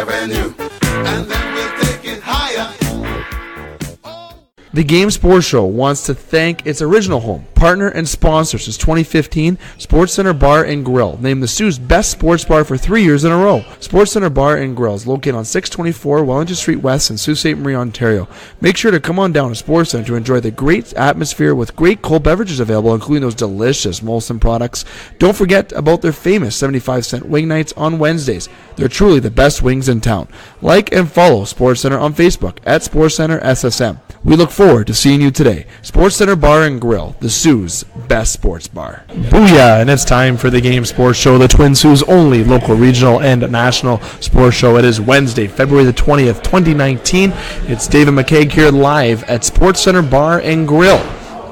Avenue, and then we'll take it higher. The Game Sports Show wants to thank its original home, partner, and sponsor since 2015, Sportscenter Bar and Grill, named the Soo's best sports bar for 3 years in a row. Sportscenter Bar and Grill is located on 624 Wellington Street West in Sault Ste. Marie, Ontario. Make sure to come on down to Sportscenter to enjoy the great atmosphere with great cold beverages available, including those delicious Molson products. Don't forget about their famous 75-cent wing nights on Wednesdays. They're truly the best wings in town. Like and follow SportsCenter on Facebook at SportsCenter SSM. We look forward to seeing you today. SportsCenter Bar and Grill, the Soo's best sports bar. Booyah, and it's time for the Game Sports Show, the Twin Soo's only local, regional, and national sports show. It is Wednesday, February the 20th, 2019. It's David McCaig here live at SportsCenter Bar and Grill,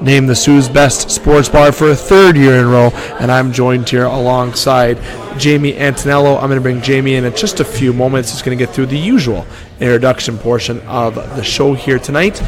named the Soo's best sports bar for a third year in a row, and I'm joined here alongside Jamie Antonello. I'm going to bring Jamie in just a few moments. He's going to get through the usual introduction portion of the show here tonight.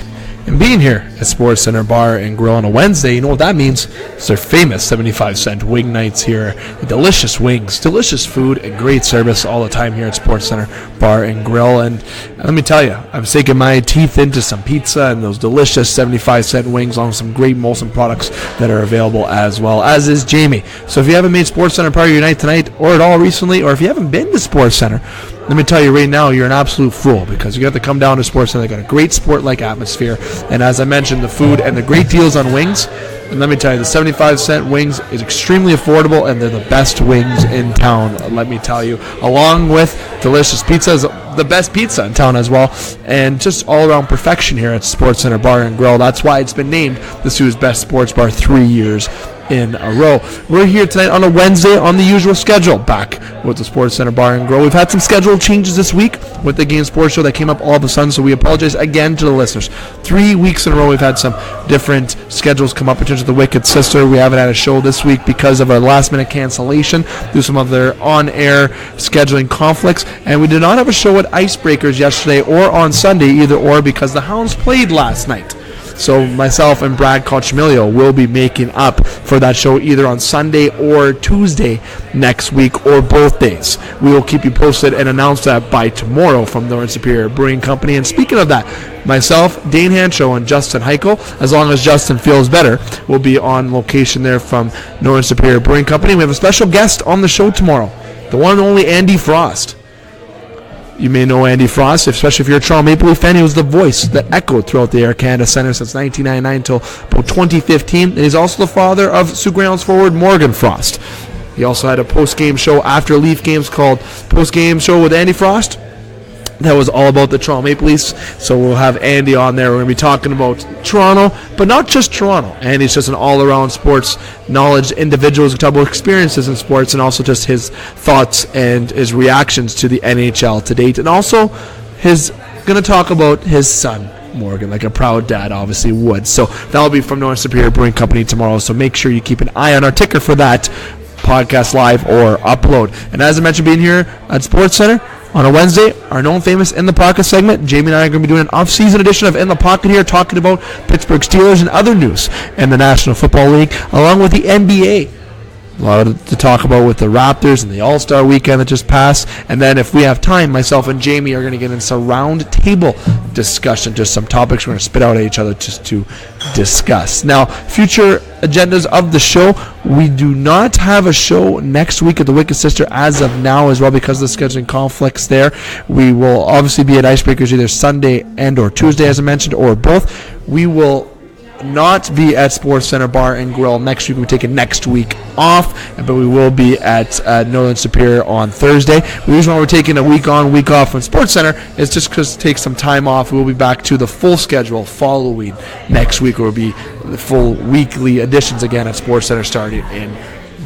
And being here at SportsCenter Bar and Grill on a Wednesday, you know what that means? It's their famous 75-cent wing nights here. Delicious wings, delicious food, and great service all the time here at SportsCenter Bar and Grill. And let me tell you, I'm sinking my teeth into some pizza and those delicious 75-cent wings along with some great Molson products that are available as well, as is Jamie. So if you haven't made SportsCenter part of your night tonight or at all recently, or if you haven't been to SportsCenter, let me tell you right now, you're an absolute fool, because you have to come down to SportsCenter. They got a great sport-like atmosphere, and as I mentioned, the food and the great deals on wings. And let me tell you, the 75-cent wings is extremely affordable, and they're the best wings in town, let me tell you, along with delicious pizzas, the best pizza in town as well, and just all-around perfection here at SportsCenter Bar and Grill. That's why it's been named the Soo's best sports bar 3 years in a row. We're here tonight on a Wednesday on the usual schedule, back with the SportsCenter Bar and Grill. We've had some schedule changes this week with the Game Sports Show that came up all of a sudden, so we apologize again to the listeners. 3 weeks in a row we've had some different schedules come up in terms of the Wicked Sister. We haven't had a show this week because of a last-minute cancellation due to some of their on-air scheduling conflicts, and we did not have a show at Icebreakers yesterday or on Sunday, either or, because the Hounds played last night. So myself and Brad Cochimilio will be making up for that show either on Sunday or Tuesday next week, or both days. We will keep you posted and announce that by tomorrow from Northern Superior Brewing Company. And speaking of that, myself, Dane Hancho, and Justin Heichel, as long as Justin feels better, will be on location there from Northern Superior Brewing Company. We have a special guest on the show tomorrow, the one and only Andy Frost. You may know Andy Frost, especially if you're a Toronto Maple Leaf fan. He was the voice that echoed throughout the Air Canada Centre since 1999 until about 2015. And he's also the father of Sioux Grounds forward Morgan Frost. He also had a post-game show after Leaf games called Post-Game Show with Andy Frost. That was all about the Toronto Maple Leafs. So we'll have Andy on there. We're going to be talking about Toronto, but not just Toronto. Andy's just an all-around sports knowledge individual who's talk about experiences in sports, and also just his thoughts and his reactions to the NHL to date. And also he's going to talk about his son, Morgan, like a proud dad obviously would. So that'll be from Northern Superior Brewing Company tomorrow. So make sure you keep an eye on our ticker for that podcast live or upload. And as I mentioned, being here at SportsCenter on a Wednesday, our known famous In the Pocket segment. Jamie and I are going to be doing an off-season edition of In the Pocket here, talking about Pittsburgh Steelers and other news in the National Football League, along with the NBA. A lot to talk about with the Raptors and the All-Star weekend that just passed. And then if we have time, myself and Jamie are going to get into some round table discussion, just some topics we're going to spit out at each other just to discuss. Now, future agendas of the show, we do not have a show next week at the Wicked Sister as of now as well, because of the scheduling conflicts there. We will obviously be at Icebreakers either Sunday and or Tuesday, as I mentioned, or both. We will not be at SportsCenter Bar and Grill next week. We're taking next week off, but we will be at Northern Superior on Thursday. The reason why we're taking a week on, week off from SportsCenter is just because it takes some time off. We'll be back to the full schedule following next week, where will be the full weekly editions again at SportsCenter starting in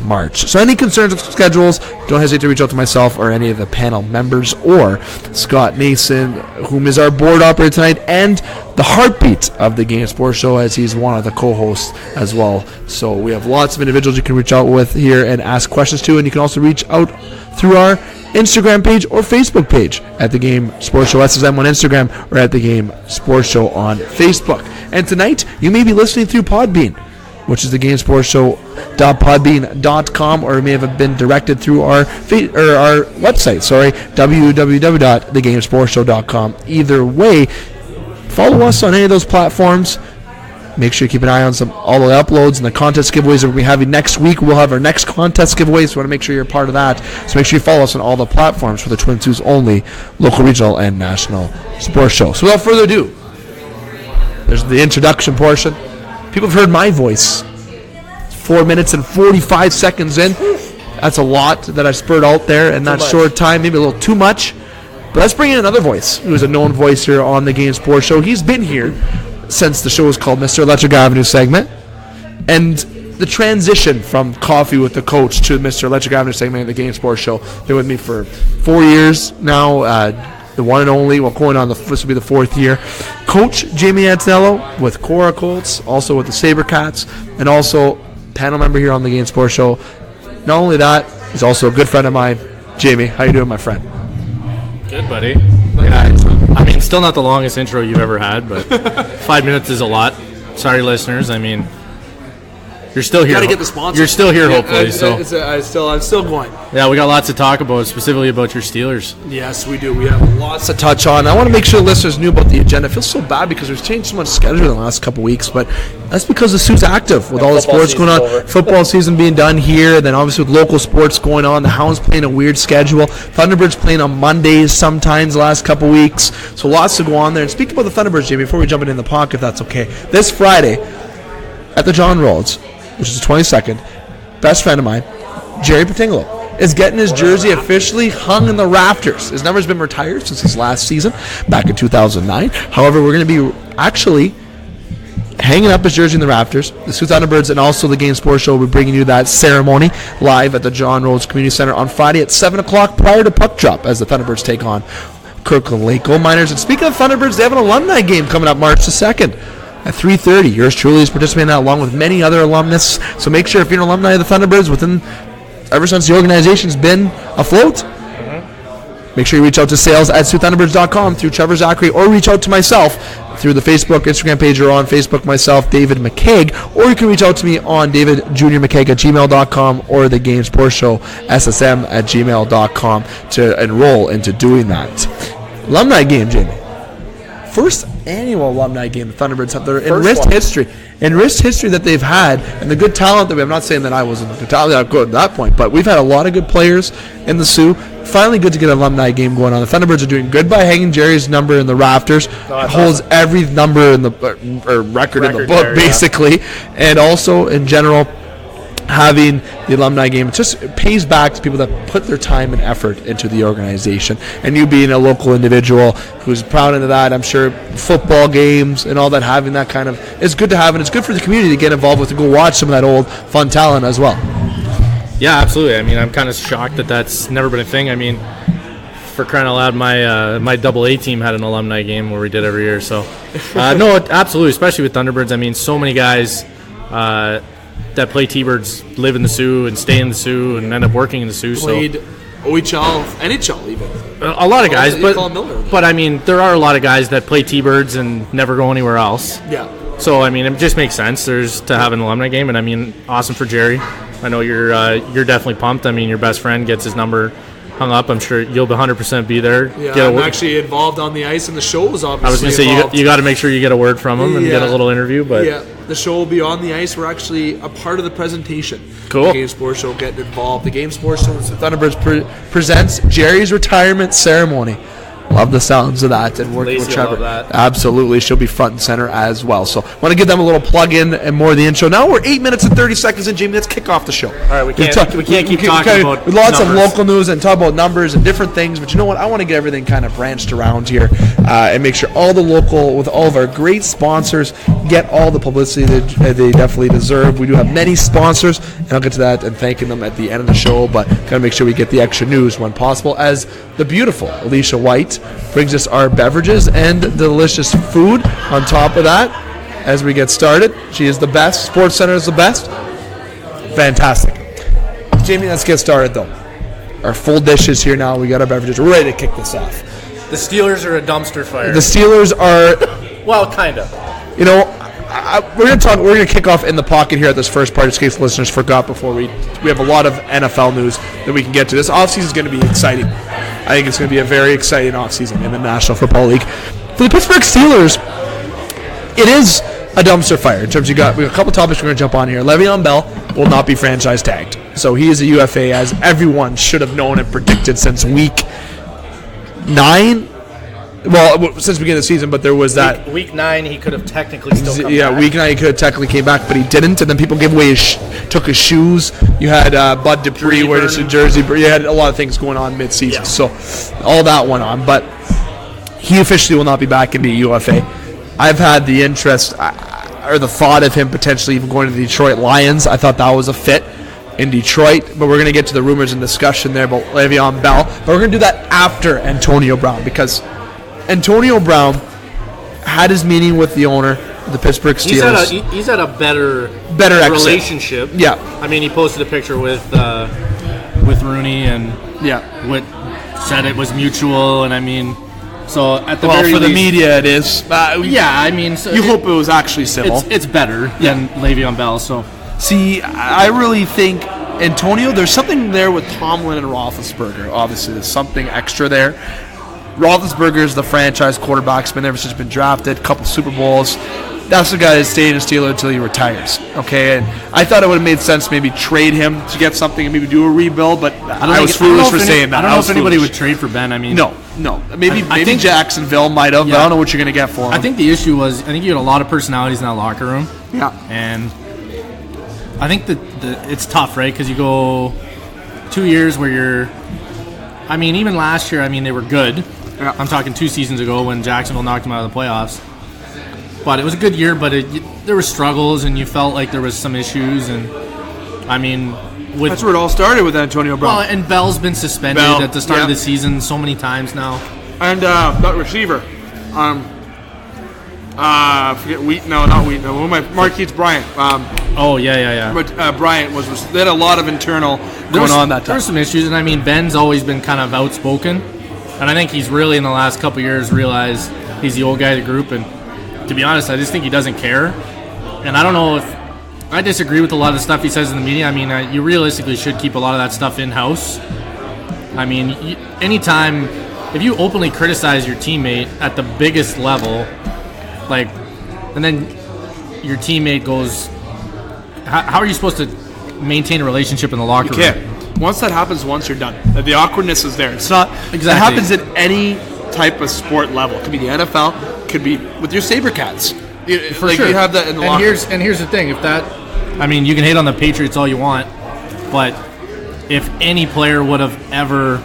March. So any concerns with schedules, don't hesitate to reach out to myself or any of the panel members, or Scott Mason, whom is our board operator tonight and the heartbeat of the Game Sports Show, as he's one of the co-hosts as well. So we have lots of individuals you can reach out with here and ask questions to, and you can also reach out through our Instagram page or Facebook page at the Game Sports Show SSM on Instagram, or at the Game Sports Show on Facebook. And tonight you may be listening through Podbean. which is thegamesportshow.podbean.com, or it may have been directed through our website, www.thegamesportshow.com. Either way, follow us on any of those platforms. Make sure you keep an eye on all the uploads and the contest giveaways that we'll be having next week. We'll have our next contest giveaways, so we want to make sure you're a part of that. So make sure you follow us on all the platforms for the Twin Sault's only local, regional, and national sports show. So without further ado, there's the introduction portion. People have heard my voice. 4 minutes and 45 seconds in. That's a lot that I spurred out there in that short time, maybe a little too much. But let's bring in another voice, who's a known voice here on the Game Sports Show. He's been here since the show was called Mr. Electric Avenue segment. And the transition from Coffee with the Coach to Mr. Electric Avenue segment of the Game Sports Show, been with me for 4 years now. The one and only, going on this will be the 4th year. Coach Jamie Antonello with Cora Colts, also with the Sabrecats, and also panel member here on the Game Sports Show. Not only that, he's also a good friend of mine. Jamie, how you doing, my friend? Good, buddy. Yeah, I mean, still not the longest intro you've ever had, but 5 minutes is a lot. Sorry, listeners. I mean, you're still here. Got to get the sponsor. You're still here, hopefully. I'm still going. Yeah, we got lots to talk about, specifically about your Steelers. Yes, we do. We have lots to touch on. I want to make sure the listeners knew about the agenda. It feels so bad because we've changed so much schedule in the last couple weeks, but that's because the Soo's active with all the sports going on. Football season being done here, then obviously with local sports going on. The Hounds playing a weird schedule. Thunderbirds playing on Mondays sometimes the last couple weeks. So lots to go on there. And speaking about the Thunderbirds, Jamie, before we jump in the park, if that's okay, this Friday at the John Rhodes, which is the 22nd, best friend of mine, Jerry Patingolo, is getting his jersey officially hung in the rafters. His number's been retired since his last season, back in 2009. However, we're going to be actually hanging up his jersey in the rafters. The Soo Thunderbirds and also the Game Sports Show will be bringing you that ceremony live at the John Rhodes Community Center on Friday at 7 o'clock prior to puck drop as the Thunderbirds take on Kirkland Lake Gold Miners. And speaking of Thunderbirds, they have an alumni game coming up March the 2nd. At 3:30, yours truly is participating in that along with many other alumnus. So make sure if you're an alumni of the Thunderbirds ever since the organization's been afloat, make sure you reach out to sales@SooThunderbirds.com through Trevor Zachary, or reach out to myself through the Facebook, Instagram page, or on Facebook myself, David McCaig, or you can reach out to me on davidjrmccaig@gmail.com or the Game Sports Show ssm@gmail.com to enroll into doing that. Alumni game, Jamie. First annual alumni game the Thunderbirds have their enriched history that they've had, and the good talent that we have. I'm not saying that I wasn't the good talent I'm good at that point, but we've had a lot of good players in the Soo. Finally good to get an alumni game going on. The Thunderbirds are doing good by hanging Jerry's number in the rafters. It holds every number in the record in the book there, basically, and also in general having the alumni game. It just pays back to people that put their time and effort into the organization. And you being a local individual who's proud of that, I'm sure football games and all that, having that kind of, it's good to have, and it's good for the community to get involved with, to go watch some of that old fun talent as well. Yeah, absolutely. I mean, I'm kind of shocked that that's never been a thing. I mean, for crying out loud, my AA team had an alumni game where we did every year. So, no, absolutely, especially with Thunderbirds. I mean, so many guys that play T-Birds live in the Soo and stay in the Soo and end up working in the Soo. Played OHL, NHL even. A lot of guys, but I mean, there are a lot of guys that play T-Birds and never go anywhere else. Yeah. So, I mean, it just makes sense to have an alumni game, and I mean, awesome for Jerry. I know you're definitely pumped. I mean, your best friend gets his number hung up. I'm sure you'll 100% be there. Yeah, I'm actually involved on the ice, and the show is obviously I was going to say, you got to make sure you get a word from him and get a little interview. But yeah, the show will be on the ice. We're actually a part of the presentation. Cool. The Game Sports Show getting involved. The Game Sports Show, the Thunderbirds presents Jerry's retirement ceremony. Love the sounds of that, and working with Trevor. Absolutely, she'll be front and center as well. So, want to give them a little plug in and more of the intro. Now we're 8 minutes and 30 seconds in, Jamie. Let's kick off the show. All right, we can't keep talking about lots of local news and talk about numbers and different things. But you know what? I want to get everything kind of branched around here and make sure all the local, with all of our great sponsors, get all the publicity that they definitely deserve. We do have many sponsors, and I'll get to that and thanking them at the end of the show. But gotta make sure we get the extra news when possible. As the beautiful Alicia White brings us our beverages and delicious food on top of that as we get started. She is the best. Sportscenter is the best. Fantastic. Jamie, let's get started though. Our full dishes here now. We got our beverages. We're ready to kick this off. The Steelers are a dumpster fire. The Steelers are... well, kind of. You know, we're gonna kick off in the pocket here at this first part, just in case listeners forgot before we have a lot of NFL news that we can get to. This offseason is going to be exciting. I think it's going to be a very exciting offseason in the National Football League. For the Pittsburgh Steelers, it is a dumpster fire in terms we got a couple topics we're going to jump on here. Le'Veon Bell will not be franchise tagged, so he is a UFA, as everyone should have known and predicted since week 9. Well, since the beginning of the season, but there was that week 9. He could have technically still come back. Yeah, week 9 he could have technically came back, but he didn't. And then people gave away took his shoes. You had Bud Dupree wearing his jersey. You had a lot of things going on mid-season, so all that went on. But he officially will not be back in the UFA. I've had the interest or the thought of him potentially even going to the Detroit Lions. I thought that was a fit in Detroit, but we're going to get to the rumors and discussion there about Le'Veon Bell. But we're going to do that after Antonio Brown, because Antonio Brown had his meeting with the owner of the Pittsburgh Steelers. He's had a better relationship. Yeah. I mean, he posted a picture with Rooney and said it was mutual, and I mean, so at the very for the least, media it is. I mean, so you hope it was actually civil. It's better than Le'Veon Bell. So see, I really think Antonio, there's something there with Tomlin and Roethlisberger. Obviously, there's something extra there. Roethlisberger is the franchise quarterback. He's been there since he's been drafted. A couple Super Bowls. That's the guy that's staying a Steeler until he retires. Okay, and I thought it would have made sense to maybe trade him to get something and maybe do a rebuild, but I was foolish for saying that. I don't know if anybody would trade for Ben. I mean, no. Maybe think Jacksonville might have, but I don't know what you're going to get for him. I think the issue was, I think you had a lot of personalities in that locker room. Yeah. And I think that it's tough, right? Because you go 2 years where you're, I mean, even last year, I mean, they were good. Yeah. I'm talking 2 seasons ago when Jacksonville knocked them out of the playoffs. But it was a good year, but there were struggles, and you felt like there was some issues. And, I mean, that's where it all started with Antonio Brown. Well, and Bell's been suspended at the start of the season so many times now. And that receiver, forget Wheaton. No, not Wheaton. No, Marquise Bryant. But Bryant they had a lot of internal going on that time. There were some issues, and I mean, Ben's always been kind of outspoken, and I think he's really in the last couple of years realized he's the old guy of the group. And to be honest, I just think he doesn't care. And I don't know if I disagree with a lot of the stuff he says in the media. I mean, you realistically should keep a lot of that stuff in-house. I mean, anytime, if you openly criticize your teammate at the biggest level, like, and then your teammate goes, how are you supposed to maintain a relationship in the locker room? You can't. Once that happens, you're done. The awkwardness is there. It's not exactly. It happens at any type of sport level. It could be the NFL. It could be with your Sabercats. For sure. You have that in the locker room. And here's the thing. If that, I mean, you can hate on the Patriots all you want, but if any player would have ever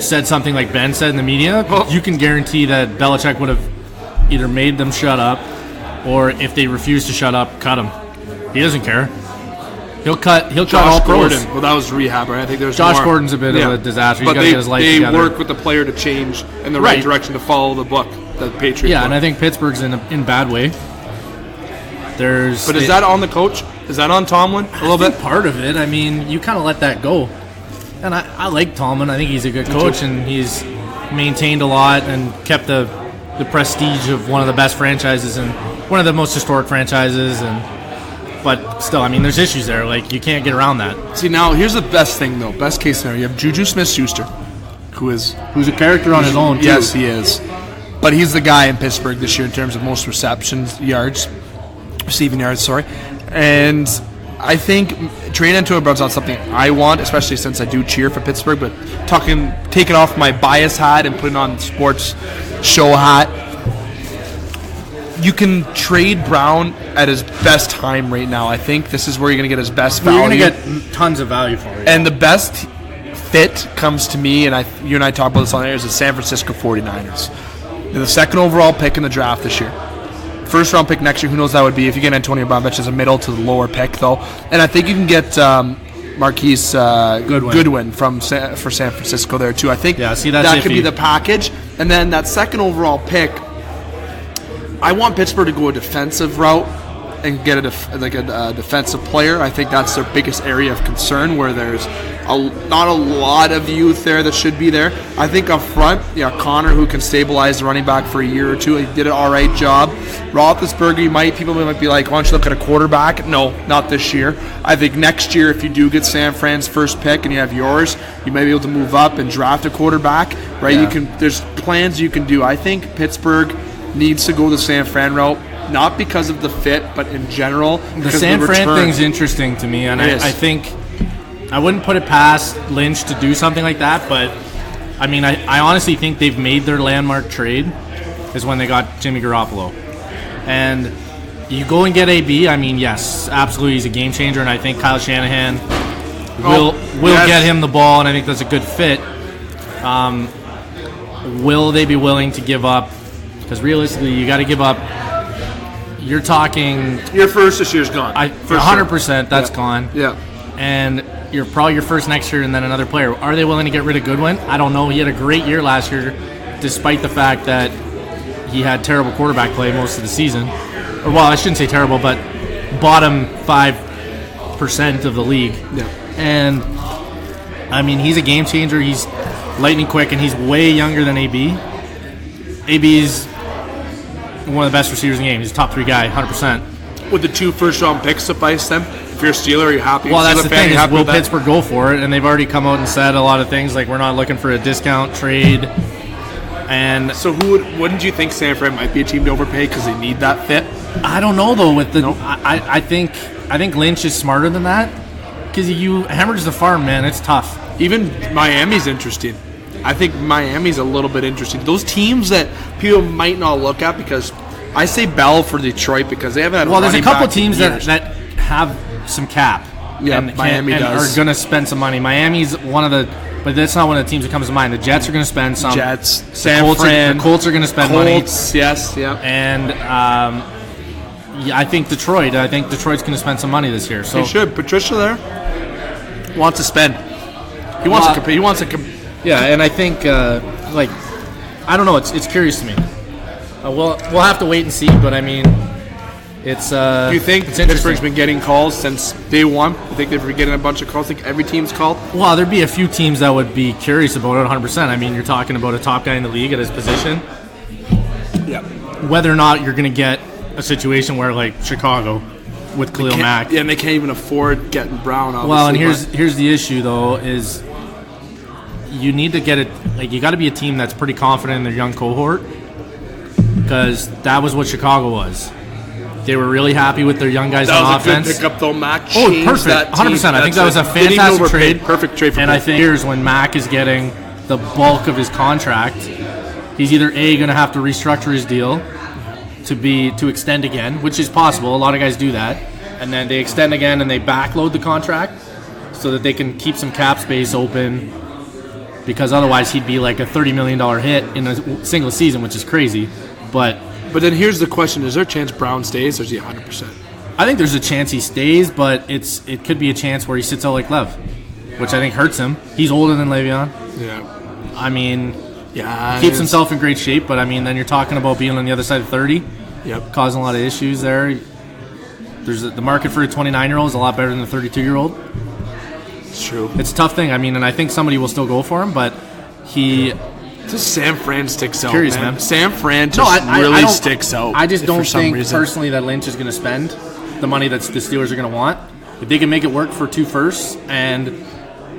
said something like Ben said in the media, you can guarantee that Belichick would have either made them shut up, or if they refuse to shut up, cut them. He doesn't care. He'll cut all pros. Gordon. Well, that was rehab, right? I think there's Josh Gordon's a bit of a disaster. He's got to get his life together. They work with the player to change in the right direction to follow the book, the Patriots. Yeah, book. and I think Pittsburgh's in a bad way. But is that on the coach? Is that on Tomlin a little bit? Part of it. I mean, you kind of let that go. And I like Tomlin. I think he's a good coach, and he's maintained a lot and kept the prestige of one of the best franchises and one of the most historic franchises. But still, I mean, there's issues there. Like, you can't get around that. See, now, here's the best thing, though. Best case scenario. You have Juju Smith-Schuster, who's a character on his own, too. Yes, he is. But he's the guy in Pittsburgh this year in terms of most receiving yards, sorry. And I think trading Antonio Brown's not something I want, especially since I do cheer for Pittsburgh, but taking off my bias hat and putting on sports show hat, you can trade Brown at his best time right now. I think this is where you're going to get his best value. You're going to get tons of value for it. And the best fit comes to me, and you and I talked about this on air, is the San Francisco 49ers. They're the second overall pick in the draft this year. First round pick next year, who knows that would be. If you get Antonio Brown, which is a middle to the lower pick, though. And I think you can get Marquise Goodwin for San Francisco there, too. I think that could be the package. And then that second overall pick, I want Pittsburgh to go a defensive route and get a defensive player. I think that's their biggest area of concern, where there's not a lot of youth there that should be there. I think up front, Connor, who can stabilize the running back for a year or two, he did an all right job. Roethlisberger, people might be like, why don't you look at a quarterback? No, not this year. I think next year, if you do get San Fran's first pick and you have yours, you might be able to move up and draft a quarterback, right? Yeah. There's plans you can do. I think Pittsburgh needs to go the San Fran route, not because of the fit, but in general. The San Fran thing's interesting to me, and I think I wouldn't put it past Lynch to do something like that, but I mean, I honestly think they've made their landmark trade is when they got Jimmy Garoppolo. And you go and get AB, I mean, yes, absolutely, he's a game changer, and I think Kyle Shanahan will get him the ball, and I think that's a good fit. Will they be willing to give up? Because realistically, you got to give up. You're talking your first this year's gone. 100%, that's gone. Yeah, and you're probably your first next year, and then another player. Are they willing to get rid of Goodwin? I don't know. He had a great year last year, despite the fact that he had terrible quarterback play most of the season. Or, well, I shouldn't say terrible, but bottom 5% of the league. Yeah. And, I mean, he's a game changer. He's lightning quick, and he's way younger than AB. AB's one of the best receivers in the game. He's a top 3 guy, 100%. Would the 2 first-round picks suffice them? If you're a Steeler, are you happy? Well, that's the thing. Is will Pittsburgh go for it? And they've already come out and said a lot of things, like we're not looking for a discount trade. And so, wouldn't you think San Fran might be a team to overpay because they need that fit? I don't know though. I think Lynch is smarter than that, because you hemorrhage the farm, man. It's tough. Even Miami's interesting. I think Miami's a little bit interesting. Those teams that people might not look at, because I say Bell for Detroit because they haven't had. Well, there's a couple teams that have some cap. Yeah, and Miami does. Are going to spend some money. Miami's one of the, but that's not one of the teams that comes to mind. The Jets are going to spend some. Jets, San Fran, the Colts are going to spend money. Yes, yeah. And I think Detroit's going to spend some money this year. So they should. Patricia there wants to spend. He wants to compete. He wants to compete. Yeah, and I think I don't know. It's curious to me. We'll have to wait and see. But I mean, it's. Do you think Pittsburgh's been getting calls since day one? You think they've been getting a bunch of calls? I think every team's called. Well, there'd be a few teams that would be curious about it 100%. I mean, you're talking about a top guy in the league at his position. Yeah. Whether or not you're going to get a situation where, like Chicago with Khalil Mack. Yeah, and they can't even afford getting Brown. Obviously, well, and here's the issue though is you need to get it. Like, you got to be a team that's pretty confident in their young cohort, because that was what Chicago was. They were really happy with their young guys on offense. That was a good pickup, though. Mack changed perfect, 100%. I think that was a fantastic trade. Perfect trade for And I think here's when Mack is getting the bulk of his contract. He's either going to have to restructure his deal to extend again, which is possible. A lot of guys do that, and then they extend again and they backload the contract so that they can keep some cap space open. Because otherwise he'd be like a $30 million hit in a single season, which is crazy. But then here's the question: is there a chance Brown stays, or is he 100%? I think there's a chance he stays, but it could be a chance where he sits out like Lev, which I think hurts him. He's older than Le'Veon. Yeah. I mean, yeah, keeps himself in great shape, but I mean, then you're talking about being on the other side of 30. Yep. Causing a lot of issues there. There's the market for a 29-year-old is a lot better than a 32-year-old. It's true. It's a tough thing. I mean, and I think somebody will still go for him, but just San Fran sticks out. Curious, man. man. San Fran just really sticks out. I just don't think personally that Lynch is going to spend the money that the Steelers are going to want. If they can make it work for 2 firsts and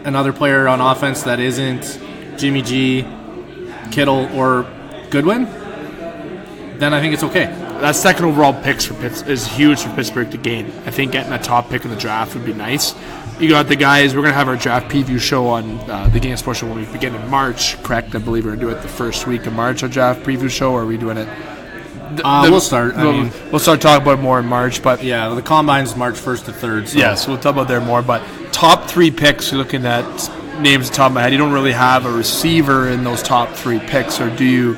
another player on offense that isn't Jimmy G, Kittle, or Goodwin, then I think it's okay. That second overall picks is huge for Pittsburgh to gain. I think getting a top pick in the draft would be nice. You got the guys. We're going to have our draft preview show on the Game Sports Show when we begin in March, correct? I believe we're going to do it the first week of March, our draft preview show, or are we doing it? We'll start. We'll start talking about it more in March. But yeah, the Combine's March 1st to 3rd. So. Yeah, so we'll talk about there more. But top 3 picks, you're looking at names at the top of my head. You don't really have a receiver in those top 3 picks, or do you?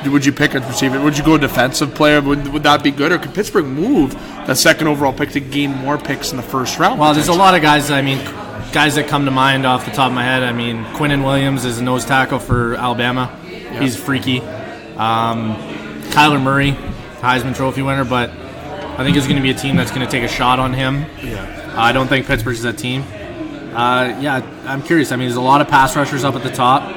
Would you pick a receiver? Would you go defensive player? Would that be good? Or could Pittsburgh move that second overall pick to gain more picks in the first round? Well, there's a lot of guys. I mean, guys that come to mind off the top of my head. I mean, Quinnen Williams is a nose tackle for Alabama. He's freaky. Kyler Murray, Heisman Trophy winner. But I think it's going to be a team that's going to take a shot on him. Yeah. I don't think Pittsburgh's that team. I'm curious. I mean, there's a lot of pass rushers up at the top.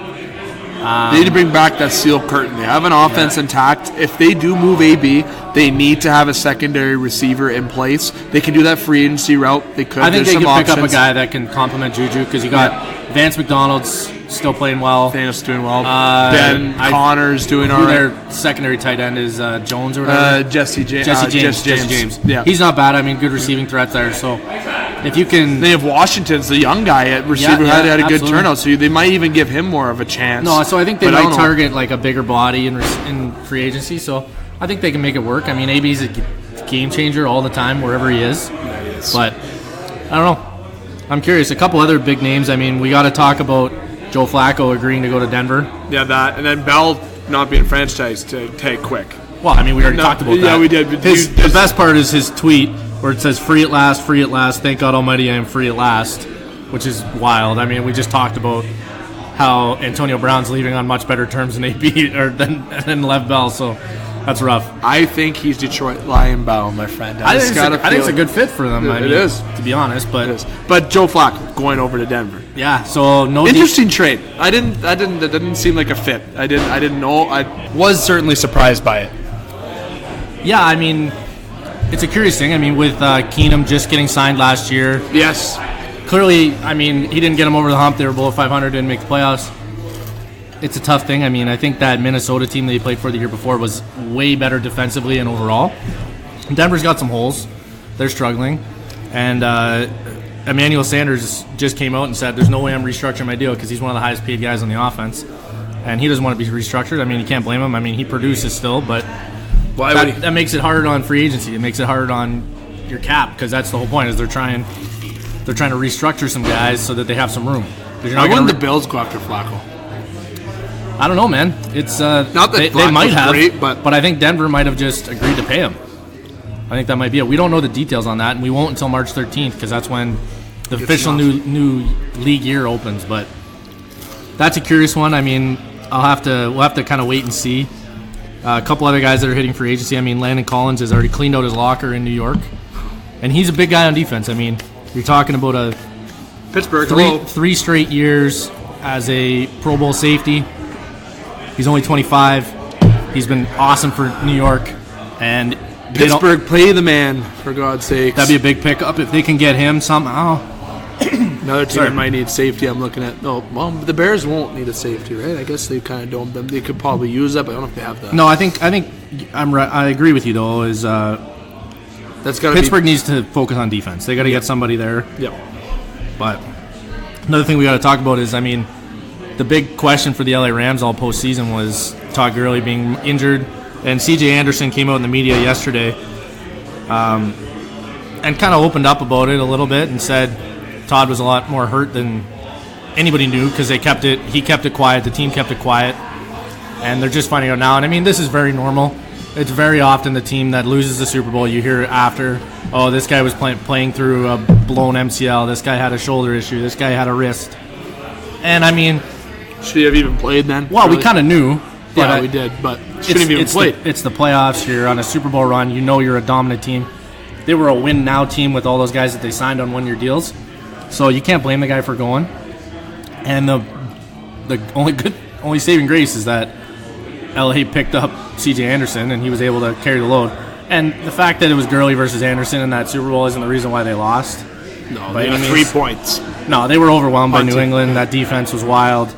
They need to bring back that steel curtain. They have an offense intact. If they do move AB, they need to have a secondary receiver in place. They can do that free agency route. They could. I think There's they some can pick up a options. guy that can complement Juju because you got Vance McDonald's still playing well. Thanos doing well. Ben Connor's doing all right. Their secondary tight end is Jones or whatever. Jesse James. Jesse James. Yeah. He's not bad. I mean, good receiving threat there. So if you can... They have Washington's the young guy at receiver who had a good absolutely. turnout, so they might even give him more of a chance. No, so I think they But I might don't know. target like a bigger body in free agency. So I think they can make it work. I mean, AB's a game changer all the time wherever he is. But I don't know. I'm curious. A couple other big names. I mean, we got to talk about Joe Flacco agreeing to go to Denver. Yeah, that. And then Bell not being franchised to take quick. Well, I mean, we already talked about that. Yeah, we did. But The best part is his tweet where it says, free at last, thank God Almighty I am free at last, which is wild. I mean, we just talked about how Antonio Brown's leaving on much better terms than AB or than Lev Bell, so that's rough. I think he's Detroit Lion Bound, my friend. I think it's a good fit for them. It is. To be honest, but It is. But Joe Flacco going over to Denver. yeah. So no. Interesting trade. That didn't seem like a fit. I didn't know. I was certainly surprised by it. Yeah, I mean, it's a curious thing. I mean, with Keenum just getting signed last year, Yes. clearly, I mean, he didn't get him over the hump. They were below 500, didn't make the playoffs. It's a tough thing. I mean, I think that Minnesota team that he played for the year before was way better defensively and overall. Denver's got some holes. They're struggling. And Emmanuel Sanders just came out and said, there's no way I'm restructuring my deal because he's one of the highest paid guys on the offense. And he doesn't want to be restructured. I mean, you can't blame him. I mean, he produces still, but Why would he? that makes it hard on free agency. It makes it hard on your cap because that's the whole point is they're trying to restructure some guys so that they have some room. 'Cause you're Why not wouldn't gonna the Bills go after Flacco? I don't know, man. It's Not that they Flacco's might have, great, but I think Denver might have just agreed to pay him. I think that might be it. We don't know the details on that, and we won't until March 13th because that's when the official new league year opens. But that's a curious one. I mean, we'll have to kind of wait and see. A couple other guys that are hitting free agency. I mean, Landon Collins has already cleaned out his locker in New York, and he's a big guy on defense. I mean, you're talking about a Pittsburgh. three straight years as a Pro Bowl safety. He's only 25. He's been awesome for New York, and Pittsburgh, play the man, for God's sake. that'd be a big pickup if they can get him somehow. Another team that might need safety. I'm looking at. No, well, the Bears won't need a safety, right? I guess they kind of don't. They could probably use that, but I don't know if they have that. No, I think I'm right. I agree with you though. Is That's got to Pittsburgh needs to focus on defense. They got to get somebody there. Yeah. But another thing we got to talk about is, I mean, the big question for the LA Rams all postseason was Todd Gurley being injured, and C.J. Anderson came out in the media yesterday, and kind of opened up about it a little bit and said Todd was a lot more hurt than anybody knew because he kept it quiet, the team kept it quiet, and they're just finding out now. And I mean, this is very normal. It's very often the team that loses the Super Bowl, you hear after, oh, this guy was playing through a blown MCL, this guy had a shoulder issue, this guy had a wrist. And I mean, should he have even played then? well, Really? we kind of knew. But Yeah, we did, but shouldn't have even played. It's the playoffs. You're on a Super Bowl run. You know you're a dominant team. They were a win-now team with all those guys that they signed on one-year deals. So you can't blame the guy for going. And the only saving grace is that LA picked up C.J. Anderson, and he was able to carry the load. And the fact that it was Gurley versus Anderson in that Super Bowl isn't the reason why they lost. No, by they any had means. 3 points. No, they were overwhelmed by New Punting. England. That defense was wild,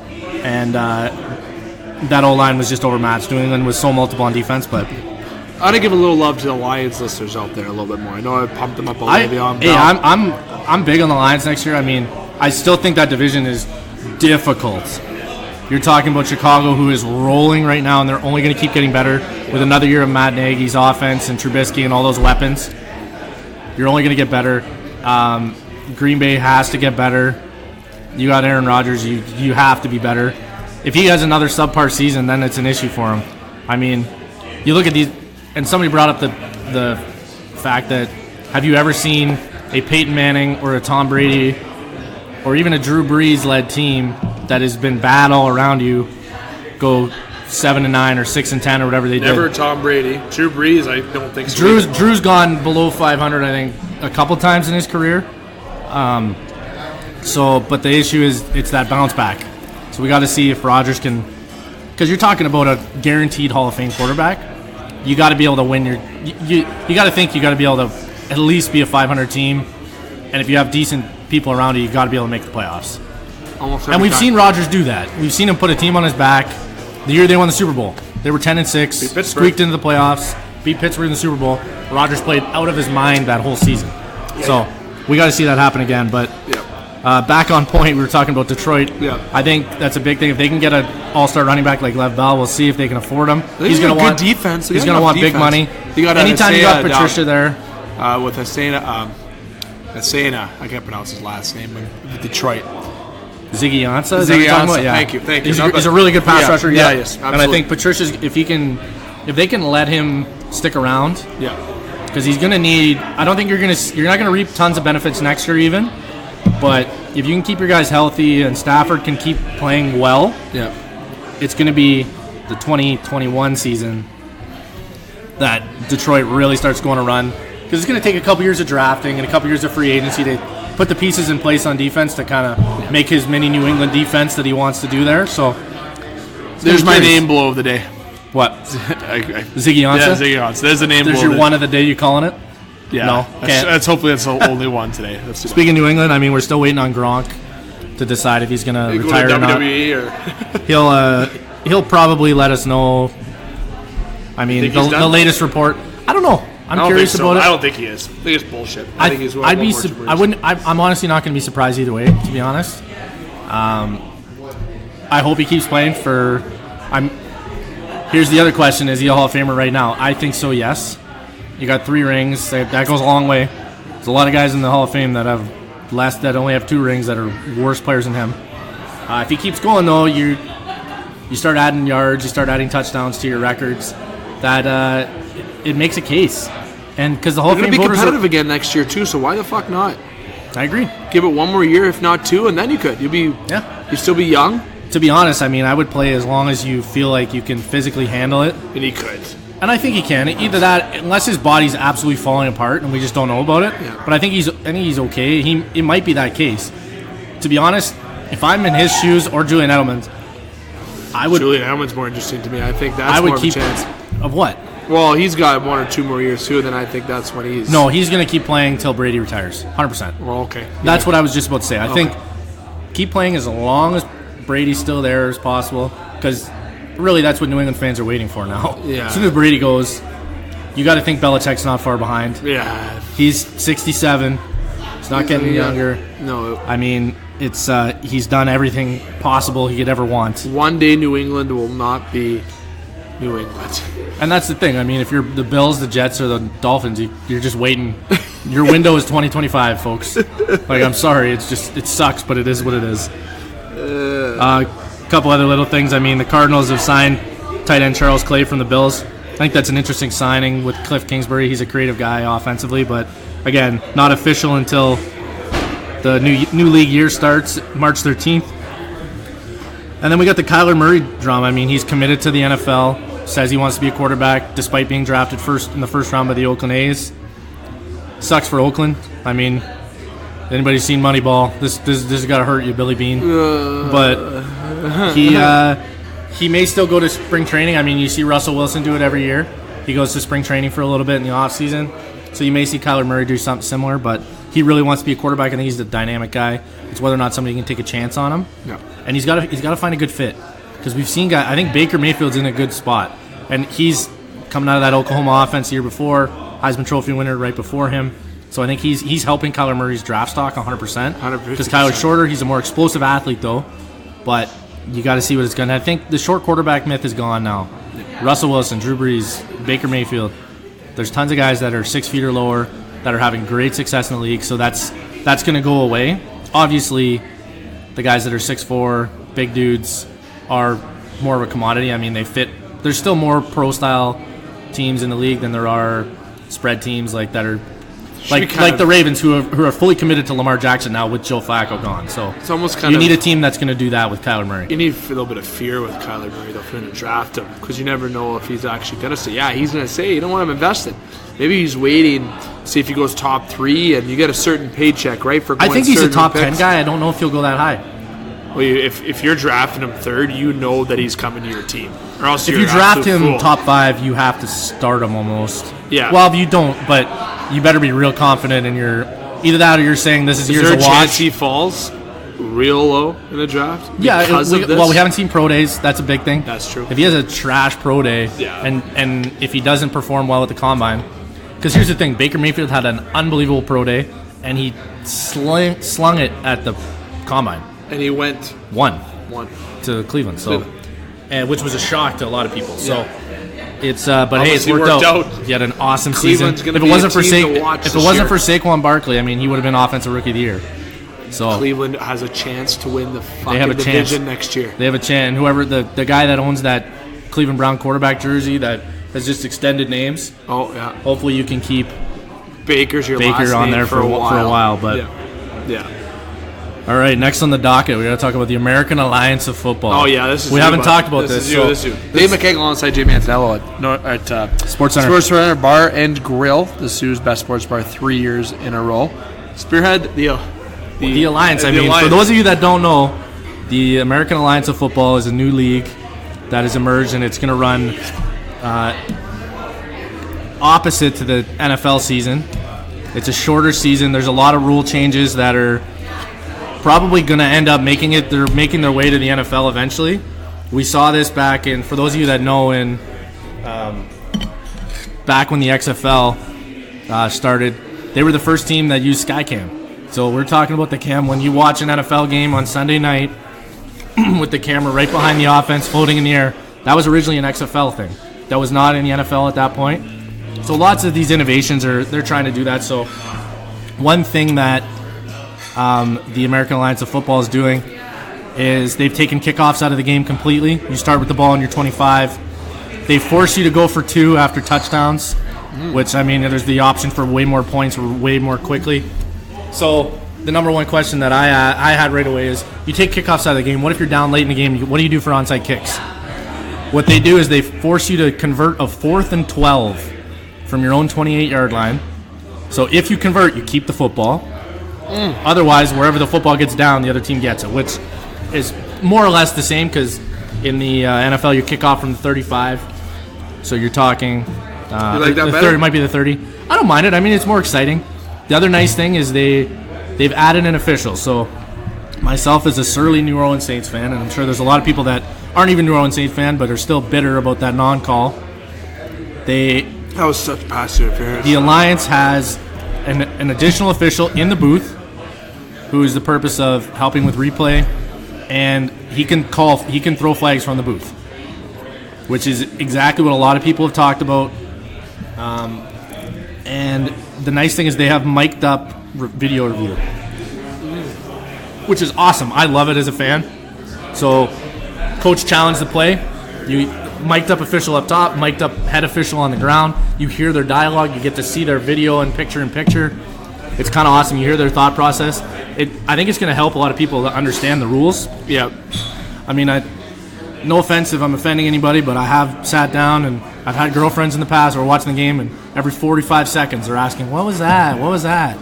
and that O-line was just overmatched. New England was so multiple on defense, but I want to give a little love to the Lions listeners out there a little bit more. I know I pumped them up a little bit on. I'm big on the Lions next year. I mean, I still think that division is difficult. You're talking about Chicago, who is rolling right now, and they're only going to keep getting better with another year of Matt Nagy's offense and Trubisky and all those weapons. You're only going to get better. Green Bay has to get better. You got Aaron Rodgers. You have to be better. If he has another subpar season, then it's an issue for him. I mean, you look at these, and somebody brought up the fact that have you ever seen a Peyton Manning or a Tom Brady or even a Drew Brees-led team that has been bad all around you go 7-9 or 6-10 or whatever they did. Never Tom Brady. Drew Brees, I don't think so. Drew's gone below 500, I think, a couple times in his career. But the issue is it's that bounce back. So we got to see if Rodgers can, because you're talking about a guaranteed Hall of Fame quarterback. You got to be able to win you got to think you got to be able to at least be a 500 team, and if you have decent people around you got to be able to make the playoffs. And we've seen Rodgers do that. We've seen him put a team on his back. The year they won the Super Bowl, they were 10-6, squeaked into the playoffs, beat Pittsburgh in the Super Bowl. Rodgers played out of his mind that whole season. So we got to see that happen again. But back on point, we were talking about Detroit. I think that's a big thing. If they can get an all-star running back like Lev Bell, we'll see if they can afford him. He's going to want defense. He's going to want big money. Anytime you got Patricia there. With Asena, I can't pronounce his last name, with Detroit. Ziggy Ansah? Ziggy Ansah, thank you. He's a really good pass rusher. Yes, absolutely. And I think Patricia's, if they can let him stick around, because he's going to need. I don't think you're not going to reap tons of benefits next year even, but if you can keep your guys healthy and Stafford can keep playing well, it's going to be the 2021 season that Detroit really starts going to run, because it's going to take a couple years of drafting and a couple years of free agency to put the pieces in place on defense to kind of make his mini New England defense that he wants to do there. So there's my name blow of the day. What? Ziggy Ansah? Yeah, Ziggy Ansah. There's the name blow. There's your one of the day, you calling it? Yeah. No? That's hopefully that's the only one today. Speaking of New England, I mean, we're still waiting on Gronk to decide if he's going to retire or not. He'll probably let us know. I mean, the latest report. I don't know. I'm curious about it. I don't think he is. I think it's bullshit. I think he's I'm honestly not going to be surprised either way, to be honest. I hope he keeps playing for. Here's the other question: is he a Hall of Famer right now? I think so. Yes. You got 3 rings. That goes a long way. There's a lot of guys in the Hall of Fame that only have 2 rings that are worse players than him. If he keeps going though, you start adding yards, you start adding touchdowns to your records. That it makes a case, and because the Hall of Fame voters be competitive again next year too. So why the fuck not? I agree. Give it one more year, if not 2, and then you could. You'd still be young. To be honest, I mean, I would play as long as you feel like you can physically handle it. And he could. And I think he can. Either that, unless his body's absolutely falling apart and we just don't know about it. Yeah. But I think he's okay. It might be that case. To be honest, if I'm in his shoes or Julian Edelman's, I would. Julian Edelman's more interesting to me. I think that's more of a chance. Of what? Well, he's got 1 or 2 more years too. Then I think that's when he's. No, he's going to keep playing until Brady retires. 100%. Well, okay. That's what I was just about to say. I think keep playing as long as Brady's still there as possible, because really that's what New England fans are waiting for now. Yeah. As soon as Brady goes, you got to think Belichick's not far behind. Yeah. He's 67. He's not getting younger. No. I mean, it's he's done everything possible he could ever want. One day New England will not be New England. And that's the thing. I mean, if you're the Bills, the Jets, or the Dolphins, you're just waiting. Your window is 2025, folks. Like, I'm sorry. It sucks, but it is what it is. A couple other little things. I mean, the Cardinals have signed tight end Charles Clay from the Bills. I think that's an interesting signing with Cliff Kingsbury. He's a creative guy offensively, but again, not official until the new league year starts March 13th. And then we got the Kyler Murray drama. I mean, he's committed to the NFL, says he wants to be a quarterback despite being drafted in the first round by the Oakland A's. Sucks for Oakland. I mean, anybody seen Moneyball? This has got to hurt you, Billy Bean. But he may still go to spring training. I mean, you see Russell Wilson do it every year. He goes to spring training for a little bit in the offseason. So you may see Kyler Murray do something similar, but he really wants to be a quarterback. I think he's a dynamic guy. It's whether or not somebody can take a chance on him. Yeah. And he's got to find a good fit, because we've seen guys. I think Baker Mayfield's in a good spot, and he's coming out of that Oklahoma offense the year before, Heisman Trophy winner right before him. So I think he's helping Kyler Murray's draft stock 100%. 100%. Because Kyler's shorter, he's a more explosive athlete though, but you got to see what it's going to. I think the short quarterback myth is gone now. Russell Wilson, Drew Brees, Baker Mayfield. There's tons of guys that are 6 feet or lower that are having great success in the league, so that's going to go away. Obviously, the guys that are 6'4", big dudes, are more of a commodity. I mean, they fit. There's still more pro-style teams in the league than there are spread teams like that are Like the Ravens, who are fully committed to Lamar Jackson now with Joe Flacco gone. So It's almost you need a team that's going to do that with Kyler Murray. You need a little bit of fear with Kyler Murray, though, for him to draft him, because you never know if he's actually going to say, yeah, he's going to say, you don't want him invested. Maybe he's waiting, see if he goes top 3, and you get a certain paycheck, right? For going I think he's a top 10 picks. guy. I don't know if he'll go that high. Well, if you're drafting him 3rd, you know that he's coming to your team. Or else If you're you draft absolute him fool. top 5, you have to start him almost. Yeah. Well, if you don't, but you better be real confident in your either that or you're saying this is Is years there a of chance watch. he falls real low in the draft? Yeah, because of this? well, we haven't seen pro days. That's a big thing. That's true. If he has a trash pro day, Yeah. and if he doesn't perform well at the combine, because here's the thing, Baker Mayfield had an unbelievable pro day, and he slung it at the combine. And he went One one. to Cleveland, so Cleveland. and which was a shock to a lot of people. So. Yeah. It's but hey, it's Obviously worked out. worked out. He had an awesome Cleveland's season. gonna If be it wasn't a for team to watch if it this wasn't year. for Saquon Barkley, I mean, he would have been Offensive Rookie of the Year. So Cleveland has a chance to win the they have fucking a division chance next year. They have a chance. Whoever the guy that owns that Cleveland Brown quarterback jersey that has just extended names. Oh, yeah. Hopefully, you can keep Baker's your Baker last on name there for a while. But Yeah. all right, next on the docket, we got to talk about the American Alliance of Football. Oh, yeah, this is we you, haven't bud. talked about this. This is you. Dave McCaig alongside Jamie Antonello at Sportscenter. Bar and Grill, the Soo's best sports bar 3 years in a row. Spearhead the Alliance. I the mean, Alliance. for those of you that don't know, the American Alliance of Football is a new league that has emerged, and it's going to run opposite to the NFL season. It's a shorter season. There's a lot of rule changes that are probably going to end up making their way to the NFL eventually. We saw this back in, for those of you that know, back when the XFL started, they were the first team that used Skycam. So we're talking about the cam when you watch an NFL game on Sunday night with the camera right behind the offense floating in the air. That was originally an XFL thing. That was not in the NFL at that point. So lots of these innovations they're trying to do that. So one thing that the American Alliance of Football is doing is they've taken kickoffs out of the game completely. You start with the ball on your 25. They force you to go for 2 after touchdowns, which, I mean, there's the option for way more points or way more quickly. So the number one question that I had right away is, you take kickoffs out of the game, what if you're down late in the game? What do you do for onside kicks? What they do is they force you to convert a 4th and 12 from your own 28-yard line. So if you convert, you keep the football. Otherwise, wherever the football gets down, the other team gets it, which is more or less the same, because in the NFL, you kick off from the 35. So you're talking You like that the better? 30 might be the 30. I don't mind it. I mean, it's more exciting. The other nice thing is they've added an official. So myself as a surly New Orleans Saints fan, and I'm sure there's a lot of people that aren't even New Orleans Saints fan but are still bitter about that non-call. That was such pass interference. The Alliance has an additional official in the booth who is the purpose of helping with replay, and he can throw flags from the booth, which is exactly what a lot of people have talked about. And the nice thing is they have mic'd up video review, which is awesome. I love it as a fan. So coach challenged the play. You mic'd up official up top, mic'd up head official on the ground. You hear their dialogue. You get to see their video and picture. It's kind of awesome. You hear their thought process. I think it's going to help a lot of people to understand the rules. Yeah. I mean, no offense if I'm offending anybody, but I have sat down and I've had girlfriends in the past who are watching the game, and every 45 seconds they're asking, "What was that? What was that?"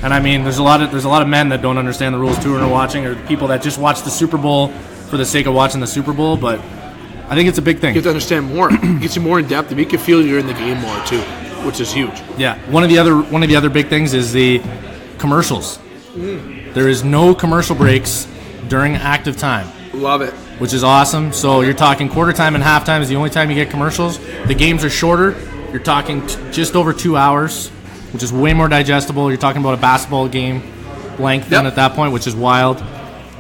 And I mean, there's a lot of men that don't understand the rules too and are watching, or people that just watch the Super Bowl for the sake of watching the Super Bowl. But I think it's a big thing. You have to understand more. It gets you more in depth. It makes you feel you're in the game more too, which is huge. Yeah. One of the other big things is the commercials. There is no commercial breaks during active time, Love it. which is awesome. So you're talking quarter time and halftime is the only time you get commercials. The games are shorter. You're talking just over 2 hours, which is way more digestible. You're talking about a basketball game length then at that point, which is wild.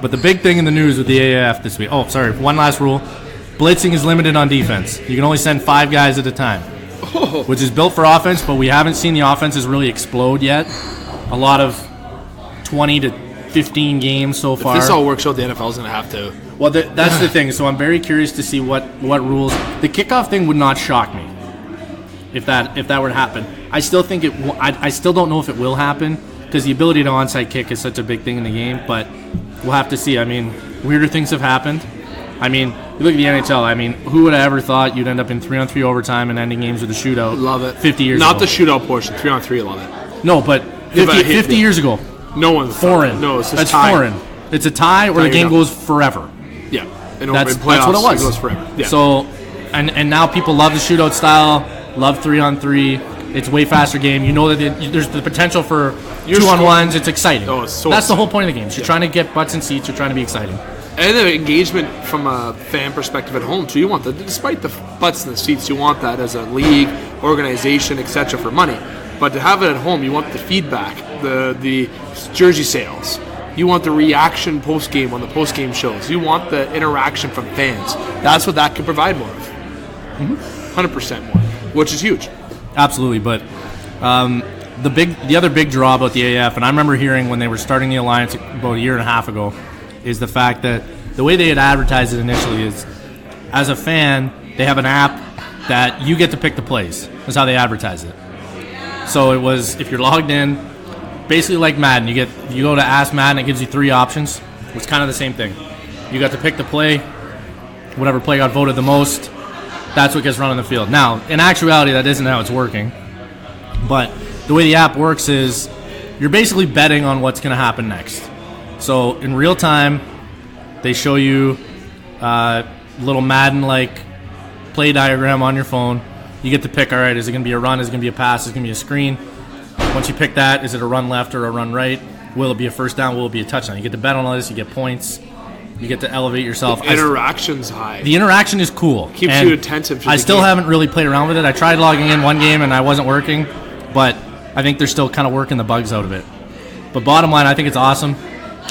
But the big thing in the news with the AAF this week, one last rule. Blitzing is limited on defense. You can only send 5 guys at a time, which is built for offense, but we haven't seen the offenses really explode yet. A lot of 20 to 15 games so far. If this all works out, the NFL's going to have to. Well, that's the thing. So I'm very curious to see what rules. The kickoff thing would not shock me. if that were to happen. I still think I still don't know if it will happen because the ability to onside kick is such a big thing in the game. But we'll have to see. I mean, weirder things have happened. I mean, you look at the NHL. I mean, who would have ever thought you'd end up in 3-on-3 overtime and ending games with a shootout? Love it. 50 years Not ago. the shootout portion. 3-on-3, love it. No, but 50 years ago. No one's Foreign. No, it's just That's tie. foreign. It's a tie or the game goes forever. Yeah. And That's in playoffs, what it was. It goes forever. Yeah. So, and now people love the shootout style, love 3-on-3. It's a way faster game. You know that there's the potential for 2-on-1s. It's exciting. Oh, it's so That's the exciting. whole point of the game. You're trying to get butts and seats. You're trying to be exciting. And the engagement from a fan perspective at home, too. You want that. Despite the butts in the seats, you want that as a league, organization, etc. for money. But to have it at home, you want the feedback, the jersey sales. You want the reaction post-game on the post-game shows. You want the interaction from fans. That's what that can provide more of. 100% more, which is huge. Absolutely, but the other big draw about the AF, and I remember hearing when they were starting the alliance about a year and a half ago, is the fact that the way they had advertised it initially is, as a fan, they have an app that you get to pick the plays. That's how they advertise it. So it was, if you're logged in, basically like Madden, you go to Ask Madden, it gives you 3 options. It's kind of the same thing. You got to pick the play, whatever play got voted the most, that's what gets run on the field. Now, in actuality, that isn't how it's working. But the way the app works is you're basically betting on what's going to happen next. So in real time, they show you a little Madden-like play diagram on your phone. You get to pick, all right, is it going to be a run, is it going to be a pass, is it going to be a screen? Once you pick that, is it a run left or a run right? Will it be a first down? Will it be a touchdown? You get to bet on all this. You get points. You get to elevate yourself. The interaction's high. The interaction is cool. Keeps and you attentive to I the still game. haven't really played around with it. I tried logging in one game and I wasn't working, but I think they're still kind of working the bugs out of it. But bottom line, I think it's awesome.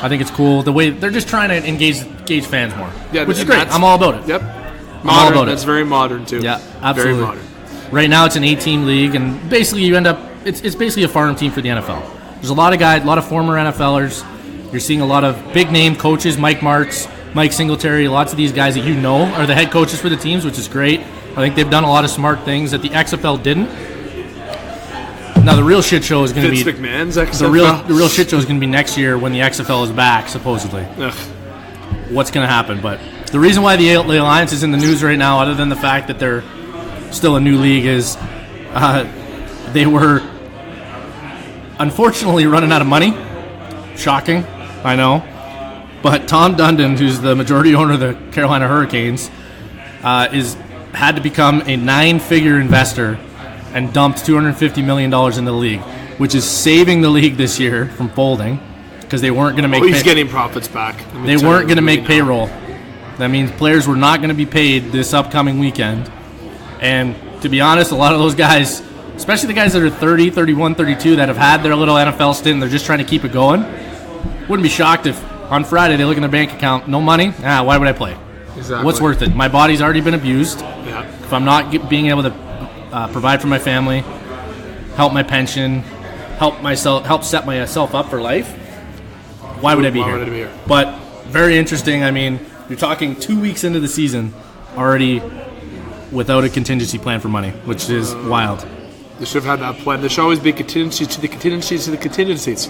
I think it's cool. The way they're just trying to engage fans more, which is great. I'm all about it. Yep. I'm all about it. That's very modern, too. Yeah, absolutely. Very modern. Right now, it's an 8-team league, and basically you end up, it's basically a farm team for the NFL. There's a lot of guys, a lot of former NFLers. You're seeing a lot of big-name coaches, Mike Martz, Mike Singletary, lots of these guys that you know are the head coaches for the teams, which is great. I think they've done a lot of smart things that the XFL didn't. Now, the real shit show is going to be... Vince McMahon's XFL. The real shit show is going to be next year when the XFL is back, supposedly. Ugh. What's going to happen? But the reason why the Alliance is in the news right now, other than the fact that they're still a new league, is they were unfortunately running out of money. Shocking, I know. But Tom Dundon, who's the majority owner of the Carolina Hurricanes, had to become a 9-figure investor and dumped $250 million in the league, which is saving the league this year from folding because they weren't going to make. He's getting profits back. They weren't going to make payroll. That means players were not going to be paid this upcoming weekend. And to be honest, a lot of those guys, especially the guys that are 30, 31, 32, that have had their little NFL stint and they're just trying to keep it going, wouldn't be shocked if on Friday they look in their bank account, no money, why would I play? Exactly. What's worth it? My body's already been abused. Yeah. If I'm not being able to provide for my family, help my pension, help set myself up for life, why would I be here? But very interesting. I mean, you're talking 2 weeks into the season already without a contingency plan for money, which is wild. They should have had that plan. There should always be contingencies to the contingencies to the contingencies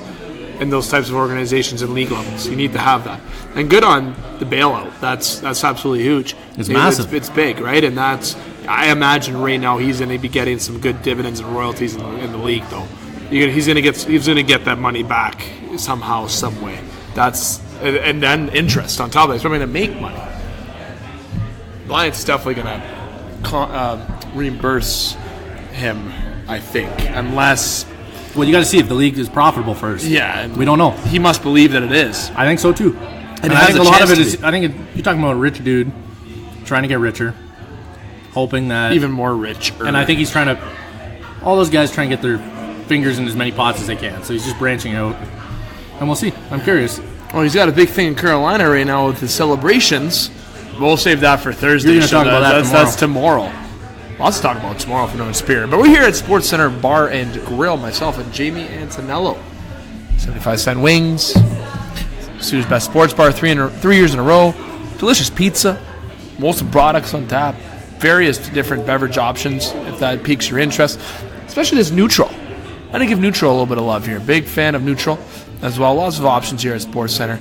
in those types of organizations and league levels. You need to have that. And good on the bailout. That's absolutely huge. It's massive. It's big, right? And that's, I imagine right now he's going to be getting some good dividends and royalties in the league, though. He's going to get that money back somehow, some way. And then interest on top of that. He's probably going to make money. Lions is definitely going to reimburse him, I think, unless. Well, you got to see if the league is profitable first. Yeah, and we don't know. He must believe that it is. I think so too. And I think a lot of it is. I think you're talking about a rich dude trying to get richer, hoping that even more rich. And I think he's trying to. All those guys try and get their fingers in as many pots as they can. So he's just branching out, and we'll see. I'm curious. Well, he's got a big thing in Carolina right now with his celebrations. We'll save that for Thursday. You're going to talk about that tomorrow. That's tomorrow. Lots to talk about tomorrow for No Spirit. But we're here at Sportscenter Bar and Grill, myself and Jamie Antonello. 75-cent wings. Soo's Best Sports Bar, 3 years in a row. Delicious pizza. Molson products on tap. various different beverage options if that piques your interest, especially this neutral. I'm going to give neutral a little bit of love here. Big fan of neutral as well. Lots of options here at Sportscenter.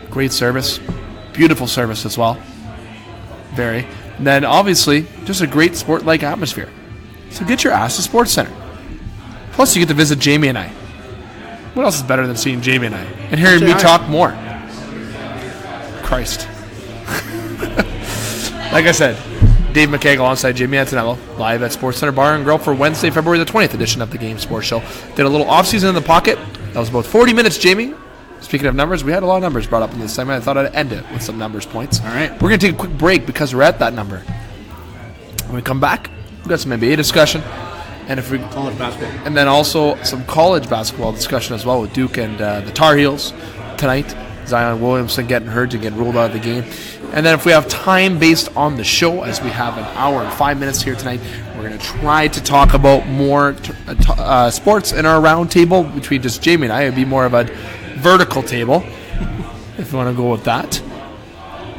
Great service. Beautiful service as well. Very. And then obviously just a great sport-like atmosphere. So get your ass to Sportscenter. Plus you get to visit Jamie and I. What else is better than seeing Jamie and I? And hearing me talk more. Christ. Like I said, Dave McCaig alongside Jamie Antonello, live at Sportscenter Bar and Grill for Wednesday, February the 20th edition of the Game Sports Show. Did a little off-season in the pocket. That was about 40 minutes, Jamie. Speaking of numbers, we had a lot of numbers brought up in this segment. I thought I'd end it with some numbers points. All right. We're going to take a quick break because we're at that number. When we come back, we've got some NBA discussion. And if we College basketball. And then also some college basketball discussion as well with Duke and the Tar Heels tonight. Zion Williamson getting hurt and getting ruled out of the game. And then if we have time based on the show, as we have an hour and 5 minutes here tonight, we're going to try to talk about more sports in our round table between just Jamie and I. It would be more of a vertical table, if you want to go with that.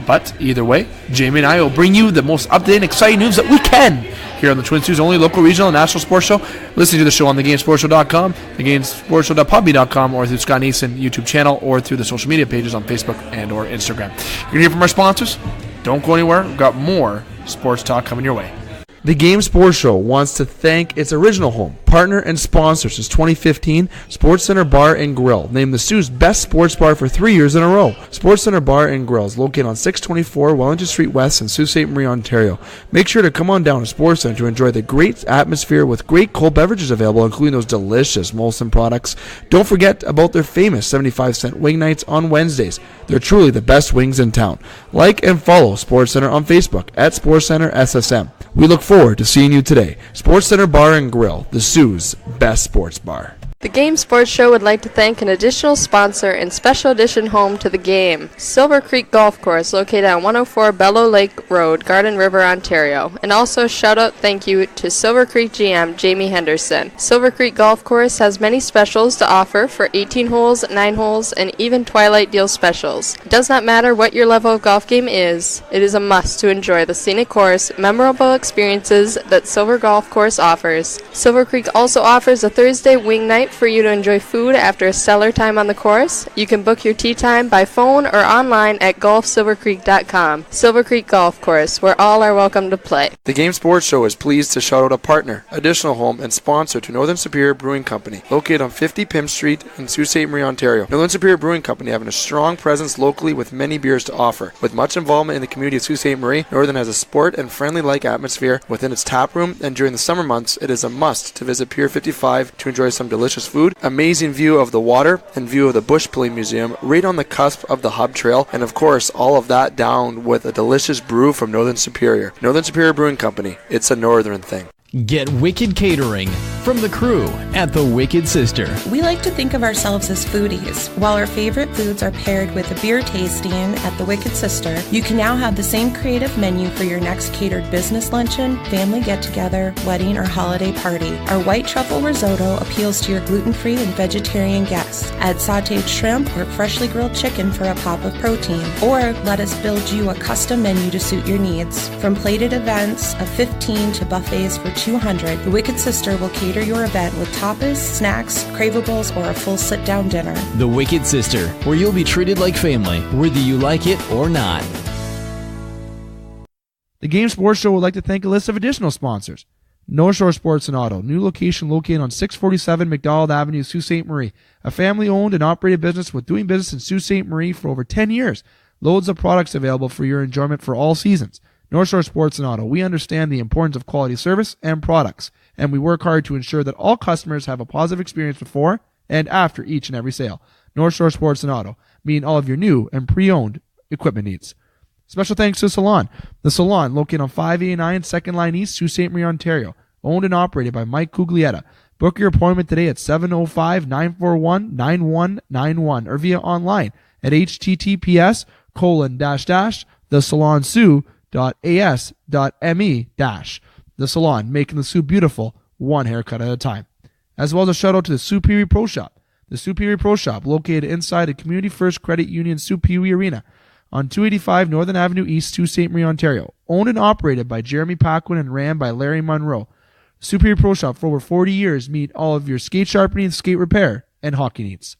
But either way, Jamie and I will bring you the most up-to-date and exciting news that we can here on the Twin Cities' only local, regional, and national sports show. Listen to the show on thegamesportshow.com, thegamesportshow.podbean.com, or through Scott Neeson YouTube channel, or through the social media pages on Facebook and or Instagram. You're going to hear from our sponsors. Don't go anywhere. We've got more sports talk coming your way. The Game Sports Show wants to thank its original home, partner, and sponsor since 2015, Sportscenter Bar and Grill, named the Soo's best sports bar for 3 years in a row. Sportscenter Bar and Grill is located on 624 Wellington Street West in Sault Ste. Marie, Ontario. Make sure to come on down to Sportscenter to enjoy the great atmosphere with great cold beverages available, including those delicious Molson products. Don't forget about their famous 75-cent wing nights on Wednesdays. They're truly the best wings in town. Like and follow SportsCenter on Facebook at SportsCenter SSM. We look forward to seeing you today. SportsCenter Bar and Grill, the Soo's best sports bar. The Game Sports Show would like to thank an additional sponsor and special edition home to the game, Silver Creek Golf Course, located on 104 Bellow Lake Road, Garden River, Ontario. And also shout out thank you to Silver Creek GM Jamie Henderson. Silver Creek Golf Course has many specials to offer for 18 holes, 9 holes, and even Twilight Deal specials. It does not matter what your level of golf game is, it is a must to enjoy the scenic course, memorable experiences that Silver Golf Course offers. Silver Creek also offers a Thursday wing night for you to enjoy food after a stellar time on the course. You can book your tee time by phone or online at golfsilvercreek.com. Silver Creek Golf Course, where all are welcome to play. The Game Sports Show is pleased to shout out a partner, additional home, and sponsor to Northern Superior Brewing Company, located on 50 Pym Street in Sault Ste. Marie, Ontario. Northern Superior Brewing Company having a strong presence locally with many beers to offer. With much involvement in the community of Sault Ste. Marie, Northern has a sport and friendly-like atmosphere within its tap room, and during the summer months, it is a must to visit Pier 55 to enjoy some delicious food, amazing view of the water, and view of the Bush Pulley Museum right on the cusp of the Hub Trail, and of course all of that down with a delicious brew from Northern Superior. Northern Superior Brewing Company, it's a northern thing. Get Wicked Catering from the crew at the Wicked Sister. We like to think of ourselves as foodies. While our favorite foods are paired with a beer tasting at the Wicked Sister, you can now have the same creative menu for your next catered business luncheon, family get-together, wedding, or holiday party. Our white truffle risotto appeals to your gluten-free and vegetarian guests. Add sautéed shrimp or freshly grilled chicken for a pop of protein. Or let us build you a custom menu to suit your needs. From plated events of 15 to buffets for 200, the Wicked Sister will cater your event with tapas, snacks, cravables, or a full sit-down dinner. The Wicked Sister, where you'll be treated like family, whether you like it or not. The Game Sports Show would like to thank a list of additional sponsors. North Shore Sports and Auto, new location located on 647 McDonald Avenue, Sault Ste. Marie. A family-owned and operated business with doing business in Sault Ste. Marie for over 10 years. Loads of products available for your enjoyment for all seasons. North Shore Sports and Auto, we understand the importance of quality service and products, and we work hard to ensure that all customers have a positive experience before and after each and every sale. North Shore Sports and Auto, meeting all of your new and pre-owned equipment needs. Special thanks to Salon. The Salon, located on 589 2nd Line East, Sault Ste. Marie, Ontario. Owned and operated by Mike Cuglietta. Book your appointment today at 705-941-9191 or via online at https://thesalonsoo.as.me-. The Salon, making the Soo beautiful, one haircut at a time. As well as a shout out to the Soo Pee Wee Pro Shop. The Soo Pee Wee Pro Shop, located inside the Community First Credit Union Soo Pee Wee Arena. on 285 Northern Avenue East, Sault Ste. Marie, Ontario. Owned and operated by Jeremy Paquin and ran by Larry Monroe. Superior Pro Shop for over 40 years. Meet all of your skate sharpening, skate repair, and hockey needs.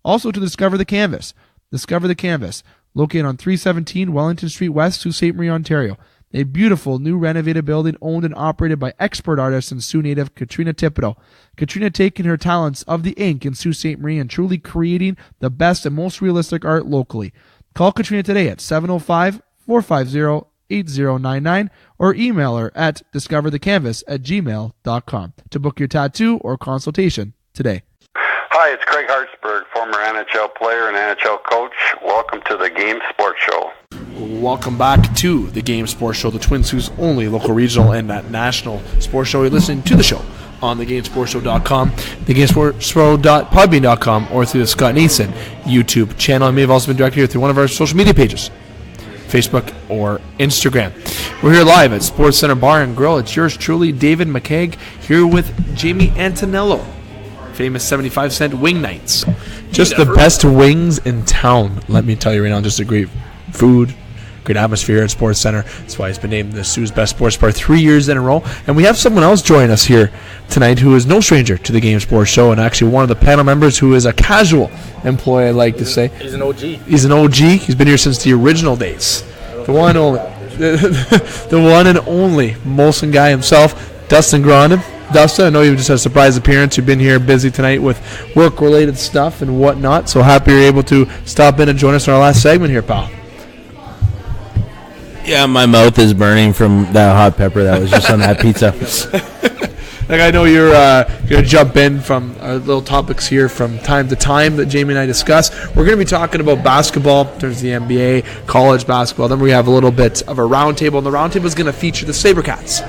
Also to Discover the Canvas. Discover the Canvas, located on 317 Wellington Street West, Sault Ste. Marie, Ontario. A beautiful, new renovated building owned and operated by expert artist and Sioux native Katrina Thibodeau. Katrina taking her talents of the ink in Sault Ste. Marie and truly creating the best and most realistic art locally. Call Katrina today at 705-450-8099 or email her at discoverthecanvas@gmail.com to book your tattoo or consultation today. Hi, it's Craig Hartsburg, former NHL player and NHL coach. Welcome to the Game Sports Show. Welcome back to the Game Sports Show, the Twin Sault's only local, regional, and national sports show. You're listening to the show on thegamesportshow.com, thegamesportshow.podbean.com, or through the Scott Nason YouTube channel. It may have also been directed here through one of our social media pages, Facebook or Instagram. We're here live at Sportscenter Bar and Grill. It's yours truly, David McCaig, here with Jamie Antonello, famous 75-cent wing nights. Just the best wings in town, let me tell you right now. Just a great food, great atmosphere at Sports Center. That's why it's been named the Sioux's Best Sports Bar 3 years in a row. And we have someone else join us here tonight who is no stranger to the Game Sports Show, and actually one of the panel members who is a casual employee, I like to say. He's an OG. He's an OG. He's been here since the original days. The one and only, the one and only Molson guy himself, Dustin Grondin. Dustin, I know you just had a surprise appearance. You've been here busy tonight with work-related stuff and whatnot, so happy you're able to stop in and join us in our last segment here, pal. Yeah, my mouth is burning from that hot pepper that was just on that pizza. Like, I know you're going to jump in from our little topics here from time to time that Jamie and I discuss. We're going to be talking about basketball in terms of the NBA, college basketball. Then we have a little bit of a roundtable, and the roundtable is going to feature the Sabrecats.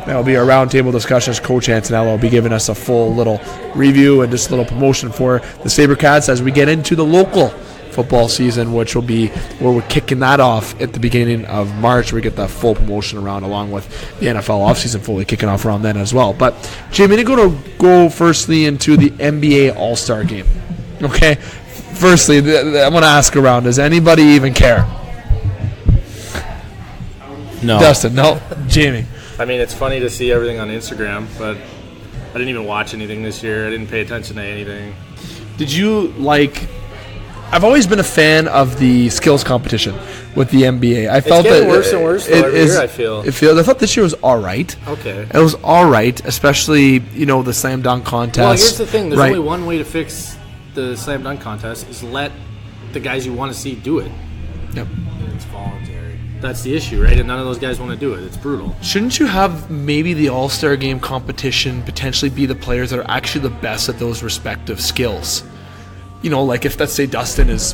That will be our roundtable discussion as Coach Antonello will be giving us a full little review and just a little promotion for the Sabrecats as we get into the local football season, which will be where we're kicking that off at the beginning of March. We get that full promotion around along with the NFL offseason fully kicking off around then as well. But Jamie, I'm going to go firstly into the NBA All-Star Game. Okay? Firstly, I want to ask around, does anybody even care? No. Dustin, no. Jamie. I mean, it's funny to see everything on Instagram, but I didn't even watch anything this year. I didn't pay attention to anything. Did you like... I've always been a fan of the skills competition with the NBA. I felt getting that worse and worse every year, I feel. I thought this year was all right. Okay. It was all right, especially, the slam dunk contest. Well, here's the thing. There's right. only one way to fix the slam dunk contest is let the guys you want to see do it. Yep. It's voluntary. That's the issue, right? And none of those guys want to do it. It's brutal. Shouldn't you have maybe the All-Star Game competition potentially be the players that are actually the best at those respective skills? Like if, let's say, Dustin is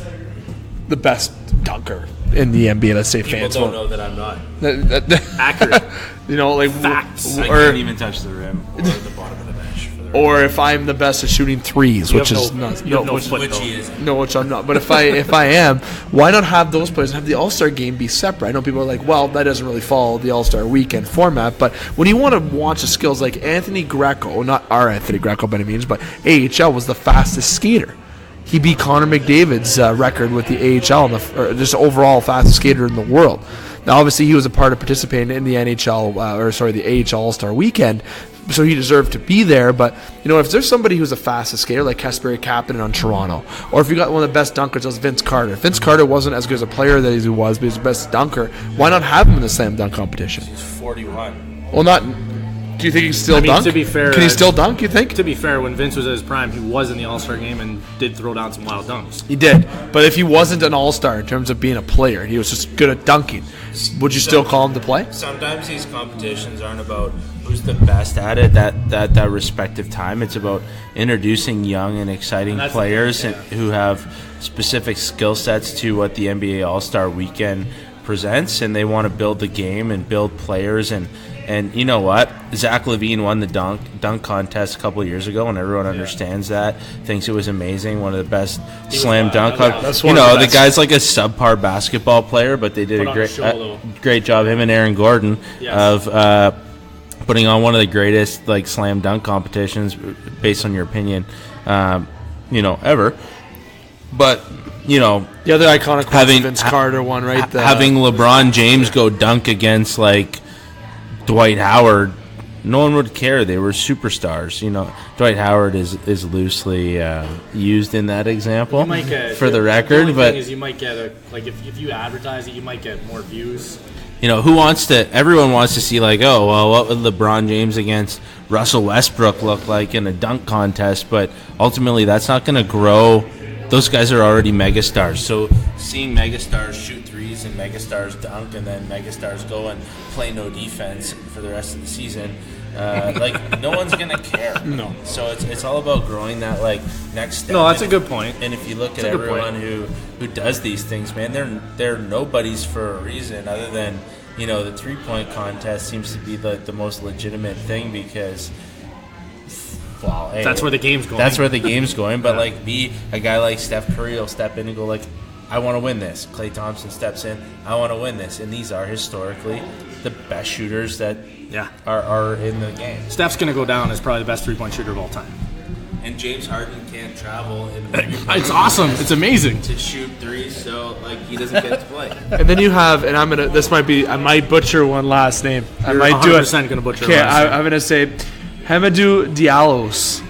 the best dunker in the NBA, let's say fans don't know that I'm not. Accurate. Like facts. I can't even touch the rim or the bottom of the bench. Or if I'm the best at shooting threes, which is not, which he is. no, which I'm not. But if I am, why not have those players and have the All-Star Game be separate? I know people are like, well, that doesn't really follow the All-Star Weekend format. But when you want to watch the skills, like Anthony Greco, not our Anthony Greco by any means, but AHL was the fastest skater. He beat Connor McDavid's record with the AHL, or just overall fastest skater in the world. Now, obviously, he was a part of participating in the the AHL All-Star Weekend, so he deserved to be there. But, if there's somebody who's the fastest skater, like Kasperi Kapanen on Toronto, or if you got one of the best dunkers, that was Vince Carter. If Vince Carter wasn't as good as a player that he was, but he's the best dunker, why not have him in the slam dunk competition? He's 41. Well, not... Do you think he can still dunk? To be fair, can he still dunk, you think? To be fair, when Vince was at his prime, he was in the All-Star Game and did throw down some wild dunks. He did. But if he wasn't an All-Star in terms of being a player, he was just good at dunking, would you still call him to play? Sometimes these competitions aren't about who's the best at it that respective time. It's about introducing young and exciting players who have specific skill sets to what the NBA All-Star Weekend presents, and they want to build the game and build players. And you know what? Zach LaVine won the dunk contest a couple of years ago, and everyone understands that, thinks it was amazing, one of the best slam dunk. The guy's like a subpar basketball player, but they did a great job, him and Aaron Gordon, of putting on one of the greatest slam dunk competitions, based on your opinion, ever. But The other iconic one is the Vince Carter one, right? Having LeBron James go dunk against like Dwight Howard, no one would care. They were superstars. Dwight Howard is loosely used in that example for the record. The but thing is, you might get if you advertise it, you might get more views. Everyone wants to see like, oh, well, what would LeBron James against Russell Westbrook look like in a dunk contest? But ultimately, that's not going to grow. Those guys are already megastars. So seeing megastars shoot threes and megastars dunk and then megastars go and play no defense for the rest of the season, no one's going to care. No. So it's all about growing that next step. No, that's a good point. And if you look at everyone who does these things, man, they're nobodies for a reason other than, the 3-point contest seems to be the most legitimate thing because that's where the game's going. That's where the game's going. But a guy like Steph Curry will step in and go I want to win this. Klay Thompson steps in, I want to win this. And these are historically the best shooters that are in the game. Steph's going to go down as probably the best 3-point shooter of all time. And James Harden can't travel in it's awesome. It's amazing to shoot threes, so he doesn't get to play. And then you have, and I might butcher one last name. You're I might do it. 100% going to butcher. Okay, I'm going to say Hamidou Diallo,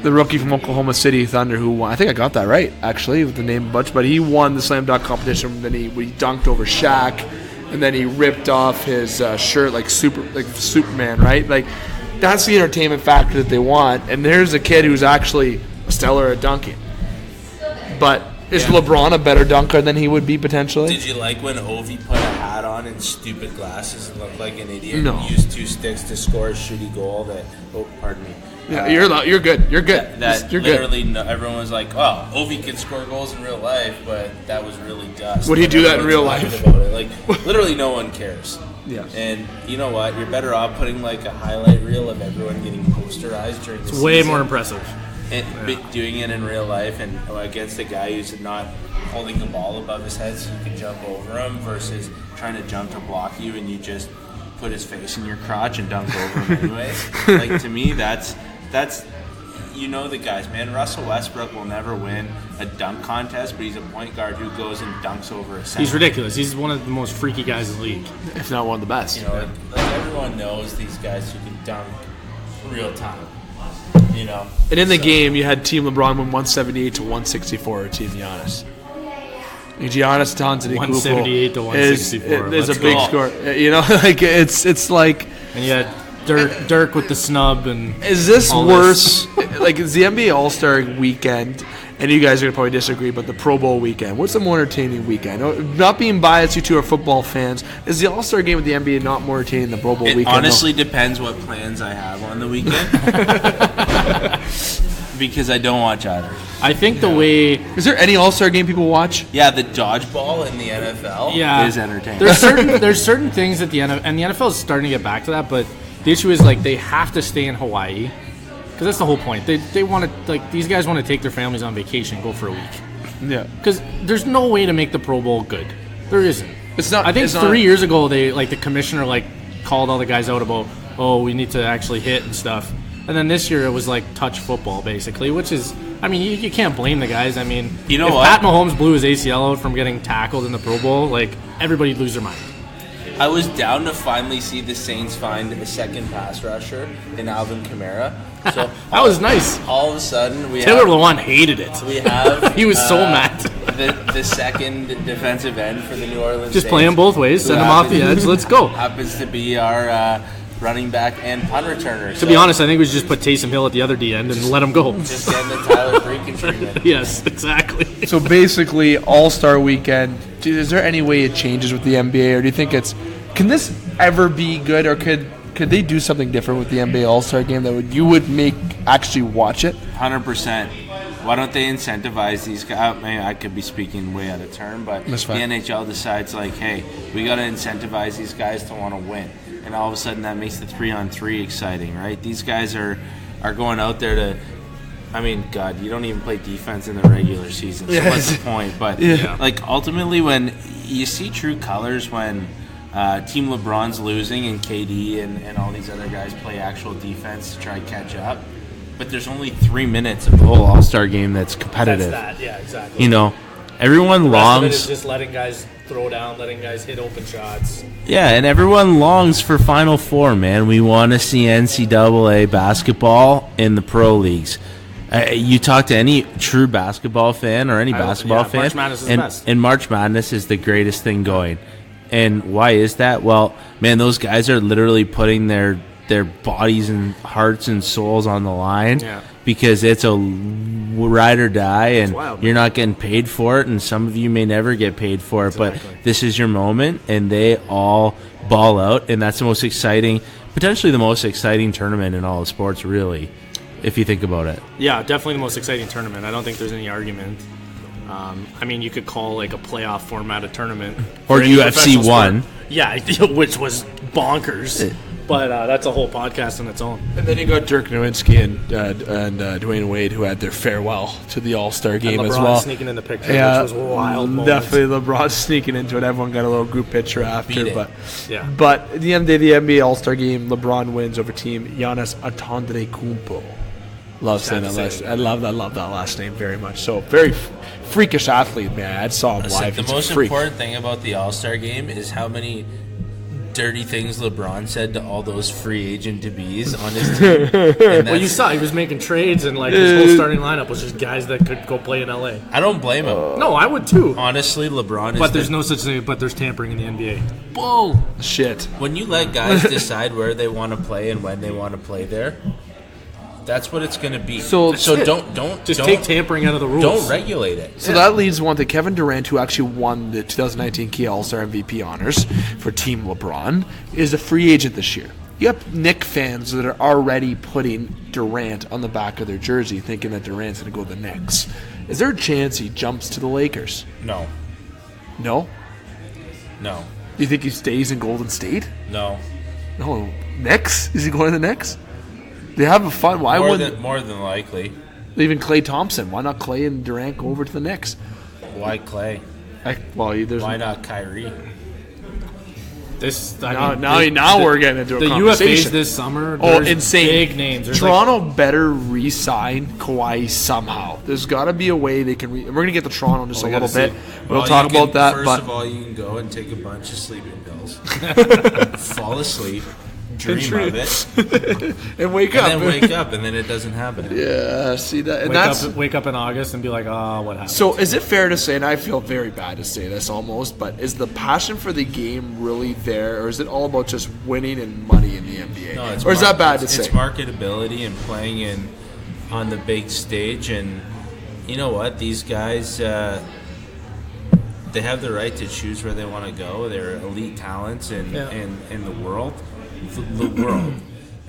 the rookie from Oklahoma City Thunder, who won. I think I got that right, actually, with the name bunch. But he won the slam dunk competition. Then he dunked over Shaq, and then he ripped off his shirt like Superman, right? That's the entertainment factor that they want. And there's a kid who's actually stellar at dunking. But is LeBron a better dunker than he would be potentially? Did you like when Ovi put a hat on and stupid glasses and looked like an idiot No. and used 2 sticks to score a shitty goal pardon me. Yeah, you're good. You're good. You're Literally good. Everyone was like, oh, Ovi can score goals in real life, but that was really dust. Would he do that in real Everyone's life? talking about it. Literally no one cares. Yeah. And you know what? You're better off putting a highlight reel of everyone getting posterized during the season. It's way more impressive. And doing it in real life and against a guy who's not holding the ball above his head so you can jump over him versus trying to jump to block you and you just put his face in your crotch and dunk over him anyways. To me, that's the guys, man. Russell Westbrook will never win a dunk contest, but he's a point guard who goes and dunks over a center. He's ridiculous. He's one of the most freaky guys in the league, if not one of the best. Everyone knows these guys who can dunk real time. And in the game, you had Team LeBron win 178 to 164 or Team Giannis. Giannis Antetokounmpo 178 to 164 is a big score. It's like. And you had Dirk with the snub and. Is this worse? Is the NBA All-Star Weekend? And you guys are going to probably disagree, but the Pro Bowl weekend, what's the more entertaining weekend? Not being biased, you two are football fans. Is the All-Star game with the NBA not more entertaining than the Pro Bowl weekend? It honestly depends what plans I have on the weekend. Because I don't watch either. I think the way... Is there any All-Star game people watch? Yeah, the dodgeball in the NFL is entertaining. There's certain things that the NFL... And the NFL is starting to get back to that, but the issue is, they have to stay in Hawaii. Because that's the whole point. They want to, these guys want to take their families on vacation, go for a week. Yeah. Because there's no way to make the Pro Bowl good. There isn't. It's not. I think 3 years ago, they the commissioner called all the guys out about, we need to actually hit and stuff. And then this year it was touch football basically, which is, you can't blame the guys. If Pat Mahomes blew his ACL out from getting tackled in the Pro Bowl, everybody'd lose their mind. I was down to finally see the Saints find a second pass rusher in Alvin Kamara. So that was nice. All of a sudden, Taylor Lewan hated it. We have he was so mad. The second defensive end for the New Orleans just Saints, play him both ways, send him off the edge. Let's go. Happens to be our running back and punt returner. To be honest, I think we should just put Taysom Hill at the other D end and let him go. Just getting the Tyler Freakin treatment. Yes, exactly. So basically, All-Star Weekend. Is there any way it changes with the NBA, or do you think can this ever be good, or could they do something different with the NBA All-Star Game that you would make actually watch it? 100%. Why don't they incentivize these guys? I could be speaking way out of turn, but the NHL decides hey, we got to incentivize these guys to want to win. And all of a sudden that makes the 3-on-3 exciting, right? These guys are going out there to, God, you don't even play defense in the regular season, so what's the point? But ultimately when you see true colors when Team LeBron's losing and KD and all these other guys play actual defense to try to catch up, but there's only 3 minutes of the whole All-Star game that's competitive. That's that, yeah, exactly. everyone The rest of it is longs. just letting guys throw down, letting guys hit open shots. Yeah, and everyone longs for Final Four, man. We want to see NCAA basketball in the pro leagues. You talk to any true basketball fan or any basketball fan, March Madness is the best. and March Madness is the greatest thing going. And why is that? Well, man, those guys are literally putting their bodies and hearts and souls on the line because it's a ride or die, and wild, you're not getting paid for it, and some of you may never get paid for it, but this is your moment, and they all ball out, and that's the most exciting, potentially the most exciting tournament in all of sports, really, if you think about it. Yeah, definitely the most exciting tournament. I don't think there's any argument. I mean, you could call like a playoff format a tournament. Or for any UFC professional 1. sport. Yeah, which was bonkers. But that's a whole podcast on its own. And then you got Dirk Nowitzki and Dwayne Wade, who had their farewell to the All-Star game and LeBron as well. sneaking in the picture, which was a wild moment. Definitely LeBron sneaking into it. Everyone got a little group picture after. Beat it. But at the end of the day, the NBA All-Star game, LeBron wins over team Giannis Antetokounmpo. Love saying that last. I love that last name very much. So very freakish athlete, man. I saw him live. The He's a most freak. important thing about the All-Star game is how many dirty things LeBron said to all those free agent to-be's on his team. Well, you saw he was making trades, and like his whole starting lineup was just guys that could go play in LA. I don't blame him. No, I would too. Honestly, LeBron is But there's no such thing. But there's tampering in the NBA. bull. Shit. When you let guys decide where they want to play and when they want to play there, that's what it's going to be. So don't take tampering out of the rules. Don't regulate it. So that leads one to Kevin Durant, who actually won the 2019 Key All-Star MVP honors for Team LeBron, is a free agent this year. You have Knicks fans that are already putting Durant on the back of their jersey, thinking that Durant's going to go to the Knicks. Is there a chance he jumps to the Lakers? No. No? No. Do you think he stays in Golden State? No. No. Knicks? Is he going to the Knicks? They have a fun. Why wouldn't More than likely. even Klay Thompson? Why not Klay and Durant go over to the Knicks? Why Clay? Why not Kyrie? Now we're getting into a the conversation. UFAs this summer. Oh, there's insane! Big names. There's Toronto better re-sign Kawhi somehow. There's got to be a way they can. We're gonna get to Toronto in just a little bit. We'll talk about that. First of all, you can go and take a bunch of sleeping pills, fall asleep, dream of it, and wake up. And then wake up, and then it doesn't happen. Yeah, see that. And wake up in August and be like, oh, what happened? So is it fair to say, and I feel very bad to say this almost, but is the passion for the game really there, or is it all about just winning and money in the NBA? No, or is that bad to say? It's marketability and playing on the big stage, and you know what? These guys, they have the right to choose where they want to go. They're elite talents in the world. The world,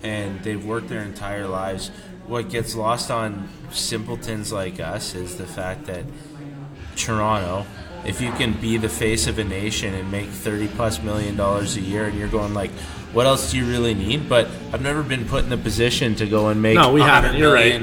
and they've worked their entire lives. What gets lost on simpletons like us is the fact that Toronto, if you can be the face of a nation and make $30+ million a year, and you're going like, what else do you really need? But I've never been put in the position to go and make No, we haven't. You're right.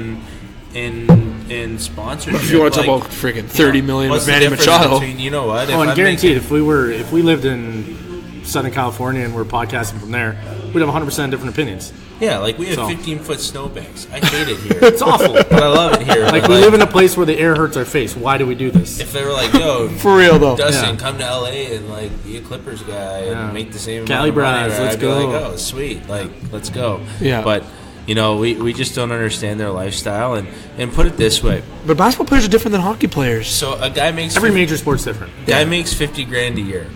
in sponsorship. If you want to talk about freaking $30 million with Manny Machado, you know what? Oh, and guaranteed, if we lived in Southern California and we're podcasting from there, we'd have 100% different opinions. Yeah, like we have 15-foot snowbanks. I hate it here. It's awful. But I love it here. Like we live in a place where the air hurts our face. Why do we do this? If they were like, yo, for real though, Dustin, come to LA and like be a Clippers guy and make the same amount of money, Braz, let's I'd be go. like, oh, sweet, like let's go. Yeah. But you know, we just don't understand their lifestyle, and put it this way. But basketball players are different than hockey players. So a guy makes every major sport's different. Guy makes $50,000 a year,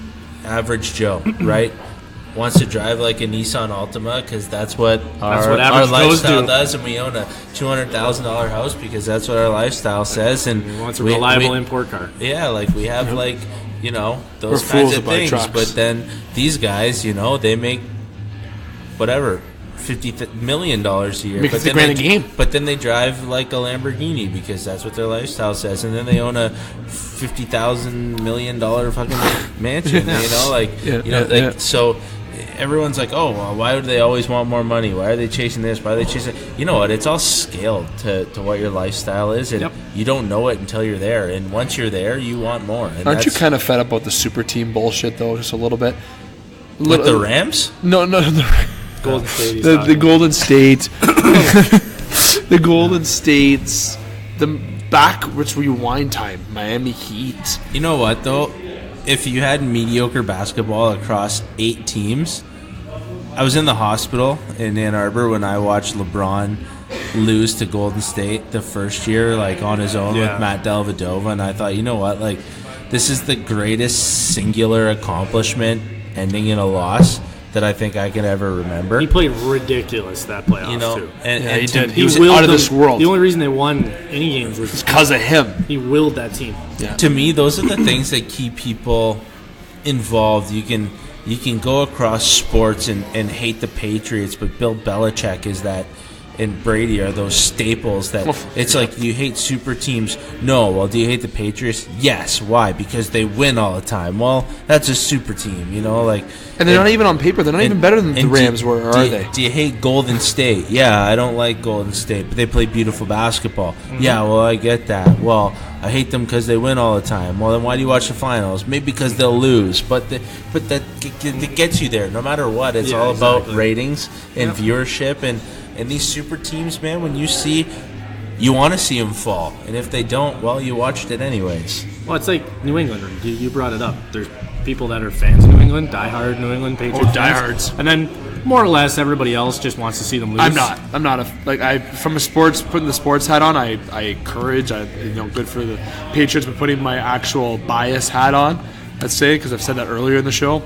average Joe, right? Wants to drive like a Nissan Altima because that's what our lifestyle does, and we own a $200,000 house because that's what our lifestyle says. And he wants a reliable import car. Yeah, like we have like, you know, those kinds of things. But then these guys, you know, they make whatever $50 million a year. Because they grand a game. But then they drive like a Lamborghini because that's what their lifestyle says, and then they own a $50,000 million fucking mansion. You know, like so. Everyone's like, oh, well, why would they always want more money? Why are they chasing this? Why are they chasing... You know what? It's all scaled to what your lifestyle is, and you don't know it until you're there. And once you're there, you want more. And aren't you kind of fed up about the super team bullshit, though, just a little bit? With the Rams? No. Golden State. The Golden State. The Golden States. Let's rewind time. Miami Heat. You know what, though? If you had mediocre basketball across 8 teams, I was in the hospital in Ann Arbor when I watched LeBron lose to Golden State the first year, like on his own with Matt Dellavedova, and I thought, you know what, like, this is the greatest singular accomplishment ending in a loss that I think I can ever remember. He played ridiculous that playoffs, too. And he did. He was out of this world. The only reason they won any games was because of him. He willed that team. Yeah. To me, those are the things that keep people involved. You can go across sports and hate the Patriots, but Bill Belichick is that, and Brady are those staples that it's like, you hate super teams. No. Well, do you hate the Patriots? Yes. Why? Because they win all the time. Well, that's a super team, you know, like. And they're not even on paper. They're not even better than the Rams were, are they? Do you hate Golden State? Yeah, I don't like Golden State, but they play beautiful basketball. Mm-hmm. Yeah, well, I get that. Well, I hate them because they win all the time. Well, then why do you watch the finals? Maybe because they'll lose, but that gets you there. No matter what, it's all about ratings and viewership and these super teams, man. When you want to see them fall, and if they don't, well, you watched it anyways. Well, it's like New England. You brought it up. There's people that are fans of New England, diehard New England Patriots diehards, and then more or less everybody else just wants to see them lose. I'm not from a sports, putting the sports hat on. I encourage. Good for the Patriots, but putting my actual bias hat on, let's say, because I've said that earlier in the show.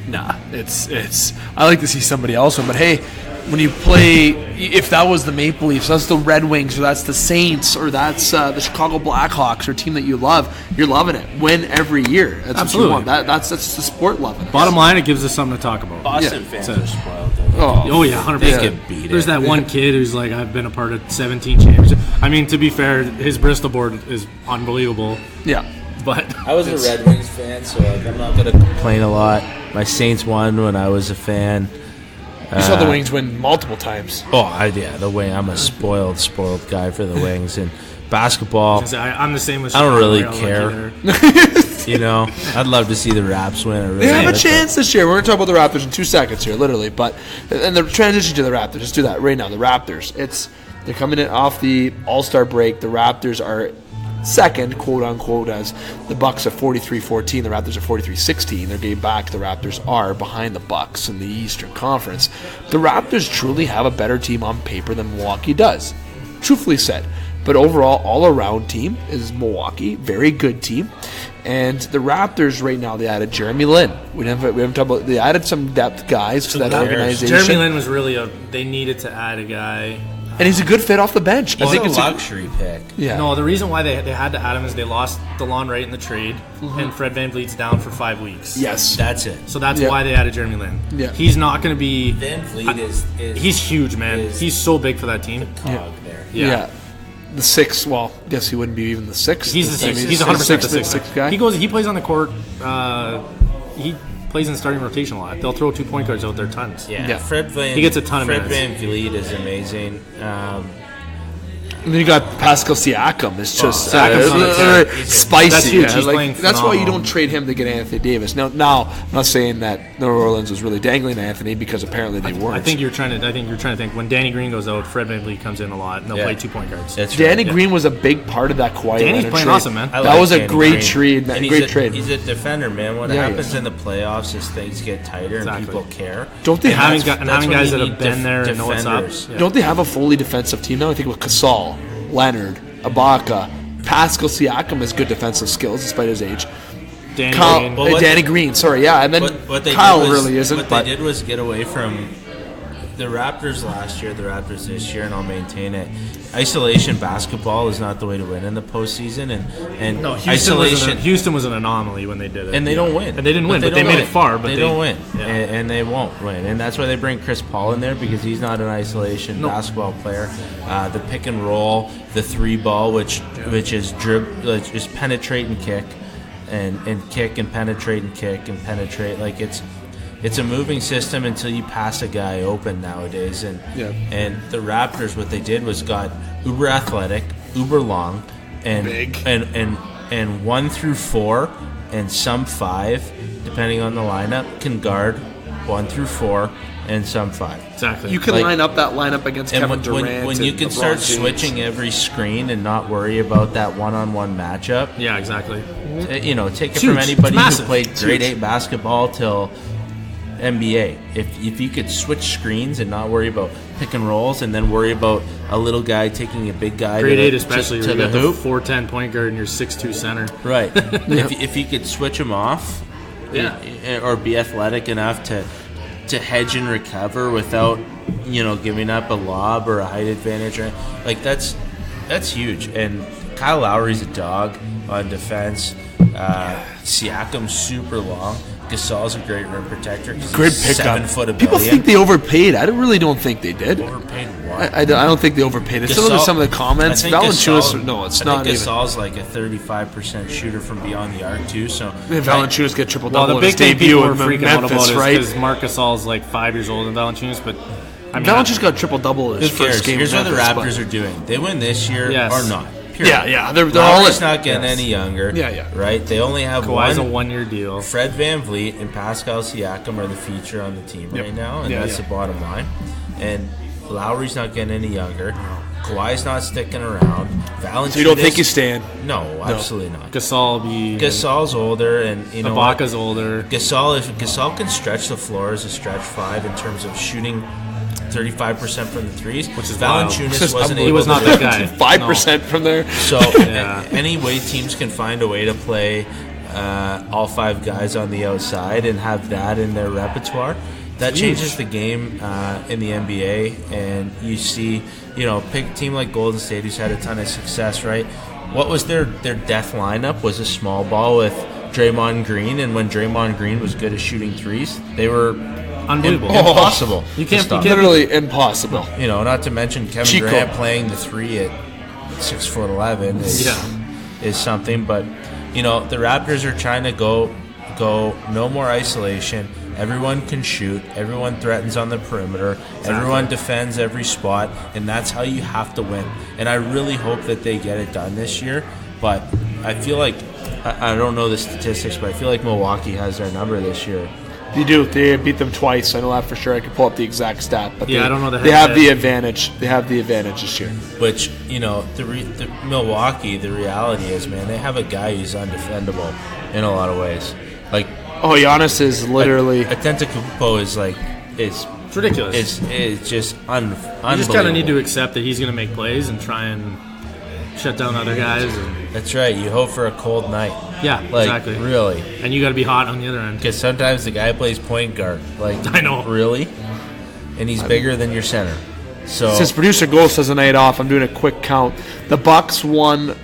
Nah, it's. I like to see somebody else win, but hey. When you play, if that was the Maple Leafs, that's the Red Wings, or that's the Saints, or that's the Chicago Blackhawks, or a team that you love, you're loving it. Win every year. That's absolutely what you want. That's the sport loving. Bottom line, it gives us something to talk about. Boston fans are spoiled. Oh yeah, 100%. They get beat. There's that one kid who's like, I've been a part of 17 championships. I mean, to be fair, his Bristol board is unbelievable. Yeah. But I was a Red Wings fan, so I'm not going to complain a lot. My Saints won when I was a fan. You saw the Wings win multiple times. The way I'm a spoiled guy for the Wings. And basketball, I'm the same with I don't really care. You know, I'd love to see the Raps win. They have a chance this year. We're going to talk about the Raptors in 2 seconds here, literally. And the transition to the Raptors, just do that right now. The Raptors, they're coming in off the All-Star break. The Raptors are second, quote unquote, as the Bucks are 43-14, the Raptors are 43-16. Their game back, the Raptors are behind the Bucks in the Eastern Conference. The Raptors truly have a better team on paper than Milwaukee does, truthfully said. But overall, all-around team is Milwaukee, very good team. And the Raptors right now, they added Jeremy Lin. We haven't talked about. They added some depth guys to that organization. Jeremy Lin was really they needed to add a guy. And he's a good fit off the bench. I think it's a luxury pick. Yeah. No, the reason why they had to add him is they lost DeLon Wright in the trade, and Fred VanVleet's down for 5 weeks. Yes. That's it. So that's why they added Jeremy Lin. Yeah. He's not going to be... VanVleet is... He's huge, man. He's so big for that team. There. Yeah. The 6, well, I guess he wouldn't be even the 6. He's the 6. He's 100% the 6 guy. He plays on the court. He plays in starting rotation a lot. They'll throw 2 point guards out there tons. Yeah. He gets a ton of minutes. Fred VanVleet is amazing. And then you got Pascal Siakam. It's just spicy. That's huge. That's why you don't trade him to get Anthony Davis. Now, I'm not saying that New Orleans was really dangling Anthony, because apparently they weren't. I think you're trying to think when Danny Green goes out, Fred VanVleet comes in a lot, and they'll play 2 point guards. Danny Green was a big part of that Kawhi Danny's Leonard playing trade. awesome, man. That was a great trade. Great trade. He's a defender, man. What happens in the playoffs is things get tighter and people care. Don't they having guys that have been there and know what's up? Don't they have a fully defensive team now? I think with Gasol, Leonard, Ibaka, Pascal Siakam has good defensive skills despite his age. Danny Green, sorry, yeah, and then Kyle really isn't. What they did was get away from the Raptors last year, the Raptors this year, and I'll maintain it. Isolation basketball is not the way to win in the postseason, and Houston was an anomaly when they did it, and they don't win, and they didn't win, but they made it far. But they don't win, and they won't win, and that's why they bring Chris Paul in there, because he's not an isolation basketball player. The pick and roll, the 3 ball, which is just penetrate and kick, and kick and penetrate and kick and penetrate, like it's a moving system until you pass a guy open nowadays. And the Raptors, what they did was got uber athletic, uber long, and big, and 1 through 4 and some 5, depending on the lineup, can guard 1 through 4, and some 5. Exactly. You can line up that lineup against Kevin Durant. When you can start switching every screen and not worry about that one-on-one matchup. Yeah, exactly. Take it from anybody who played grade 8 basketball till NBA. If you could switch screens and not worry about pick and rolls, and then worry about a little guy taking a big guy grade 8 especially to where the you got hoop, the 4'10" point guard and your 6'2" center. Right. If you could switch them off, or be athletic enough to hedge and recover without giving up a lob or a height advantage, like that's huge. And Kyle Lowry's a dog on defense. Siakam's super long. Gasol's a great rim protector. Great pickup. 7 foot of People think they overpaid. I really don't think they did. Overpaid what? I don't think they overpaid. It's Gasol, some of the comments. Valanciunas, no, it's not even. Gasol's like a 35% shooter from beyond the arc too. So Valanciunas get triple double. Well, the big thing people were freaking out about right? is because Marc Gasol's like 5 years older than Valanciunas, but I mean, Valanciunas got triple double in his first game. Here's what the Raptors are doing. They win this year or not. Period. Yeah. They're Lowry's not getting any younger. Yeah. Right? They only have Kawhi's a 1-year deal. Fred VanVleet and Pascal Siakam are the feature on the team right now, and that's the bottom line. And Lowry's not getting any younger. Kawhi's not sticking around. Valanciunas. So you don't think he's staying? No, absolutely not. Gasol's older, and Ibaka's older. Gasol can stretch the floor as a stretch 5 in terms of shooting 35% from the threes, which is Valanciunas wasn't able. He was not that guy. 5% from there. So any way teams can find a way to play all 5 guys on the outside and have that in their repertoire, that changes the game in the NBA. And you see, pick a team like Golden State who's had a ton of success. Right? What was their death lineup? Was a small ball with Draymond Green, and when Draymond Green was good at shooting threes, they were unbelievable. Impossible. You can't literally impossible. Not to mention Kevin Durant playing the 3 at 6'11" is something. But the Raptors are trying to go no more isolation. Everyone can shoot. Everyone threatens on the perimeter. Exactly. Everyone defends every spot, and that's how you have to win. And I really hope that they get it done this year. But I feel like I don't know the statistics, but I feel like Milwaukee has their number this year. They do. They beat them twice. I know that for sure. I can pull up the exact stat, but I don't know they have the advantage. They have the advantage this year. Which the Milwaukee, the reality is, man, they have a guy who's undefendable in a lot of ways. Like, Giannis is literally Antetokounmpo is it's ridiculous. It's just unbelievable. You just kind of need to accept that he's going to make plays and try and shut down other guys. That's right. You hope for a cold night. Yeah, exactly. Really. And you got to be hot on the other end. Because sometimes the guy plays point guard. I know. Really? And he's bigger than your center. So since producer Ghost has a night off, I'm doing a quick count. The Bucks won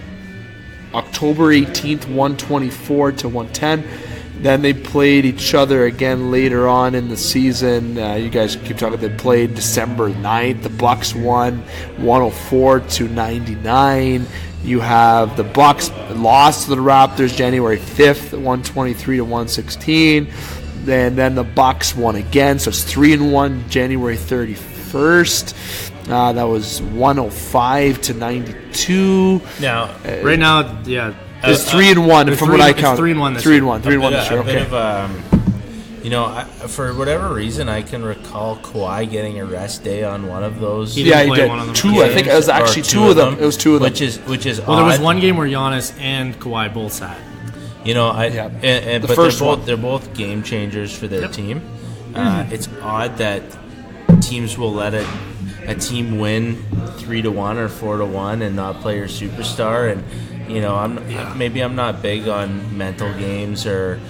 October 18th, 124-110. Then they played each other again later on in the season. You guys keep talking. They played December 9th. The Bucks won 104-99. You have the Bucks lost to the Raptors January 5th, 123-116. Then the Bucks won again, so it's 3-1 January 31st. That was 105-92. Now, right now, it's 3-1 from what I count. 3-1 this 3-1 this year. Okay. For whatever reason, I can recall Kawhi getting a rest day on one of those. He did. One of them. 2. I think it was actually 2 of them. It was 2 of them. Which is odd. There was one game where Giannis and Kawhi both sat. They're both game changers for their team. It's odd that teams will let a team win 3-1 or 4-1 and not play your superstar. And maybe I'm not big on mental games or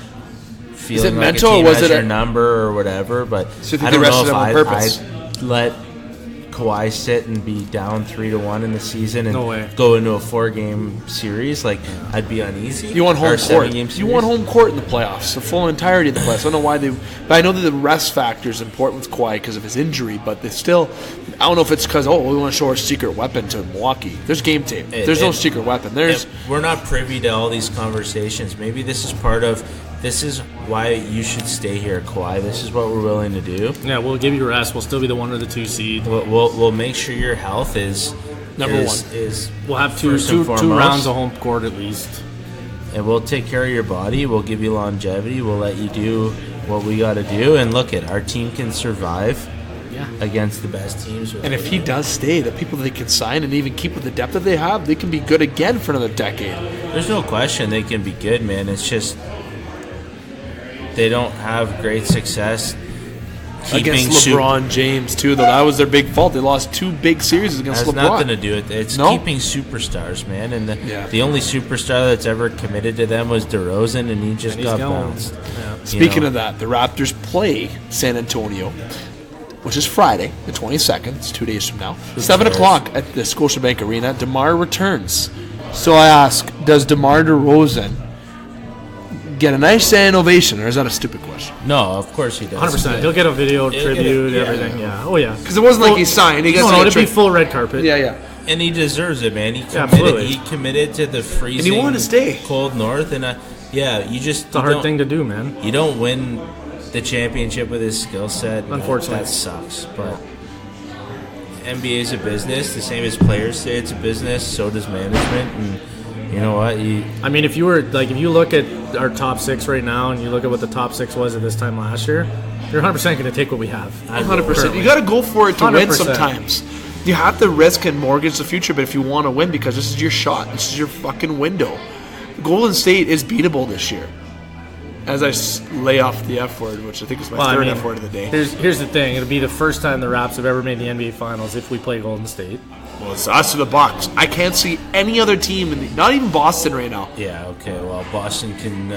feeling like a team has your number or whatever, but I don't know if I'd let Kawhi sit and be down 3-1 in the season and go into a 4-game series. I'd be uneasy. You want home court. You want home court in the playoffs, the full entirety of the playoffs. I don't know why but I know that the rest factor is important with Kawhi because of his injury, but they still, I don't know if it's because, we want to show our secret weapon to Milwaukee. There's game tape. There's no secret weapon. We're not privy to all these conversations. Maybe this is this is why you should stay here, Kawhi. This is what we're willing to do. Yeah, we'll give you rest. We'll still be the 1 or the 2 seed. We'll make sure your health is number 1. We'll have two rounds of home court at least. And we'll take care of your body. We'll give you longevity. We'll let you do what we got to do. And look, our team can survive against the best teams. And if he does stay, the people that they can sign and even keep with the depth that they have, they can be good again for another decade. There's no question they can be good, man. It's just they don't have great success against LeBron James, too, though. That was their big fault. They lost 2 big series against LeBron. Has nothing to do with it. It's keeping superstars, man. And the only superstar that's ever committed to them was DeRozan, and he just got bounced. Yeah. Speaking of that, the Raptors play San Antonio, which is Friday, the 22nd. It's 2 days from now. 7 o'clock at the Scotiabank Arena. DeMar returns. So I ask, does DeMar DeRozan get a nice standing ovation, or is that a stupid question? No, of course he does. 100%. He'll get a video, tribute, everything. Yeah. Oh, yeah. Because it wasn't like he signed. It'd be full red carpet. Yeah. And he deserves it, man. He committed to the freezing, and he wanted to stay cold north. And it's a hard thing to do, man. You don't win the championship with his skill set. Unfortunately, that sucks. But NBA is a business. The same as players say it's a business. So does management. And you know what? If you look at our top 6 right now, and you look at what the top 6 was at this time last year, you're 100% going to take what we have. 100%. You got to go for it to 100%. Win sometimes. You have to risk and mortgage the future, but if you want to win, because this is your shot, this is your fucking window. Golden State is beatable this year. As I lay off the F word, which I think is my third F word of the day. Here's the thing. It'll be the first time the Raps have ever made the NBA Finals if we play Golden State. Well, it's us to the Bucks. I can't see any other team, not even Boston right now. Yeah, okay. Well, Boston can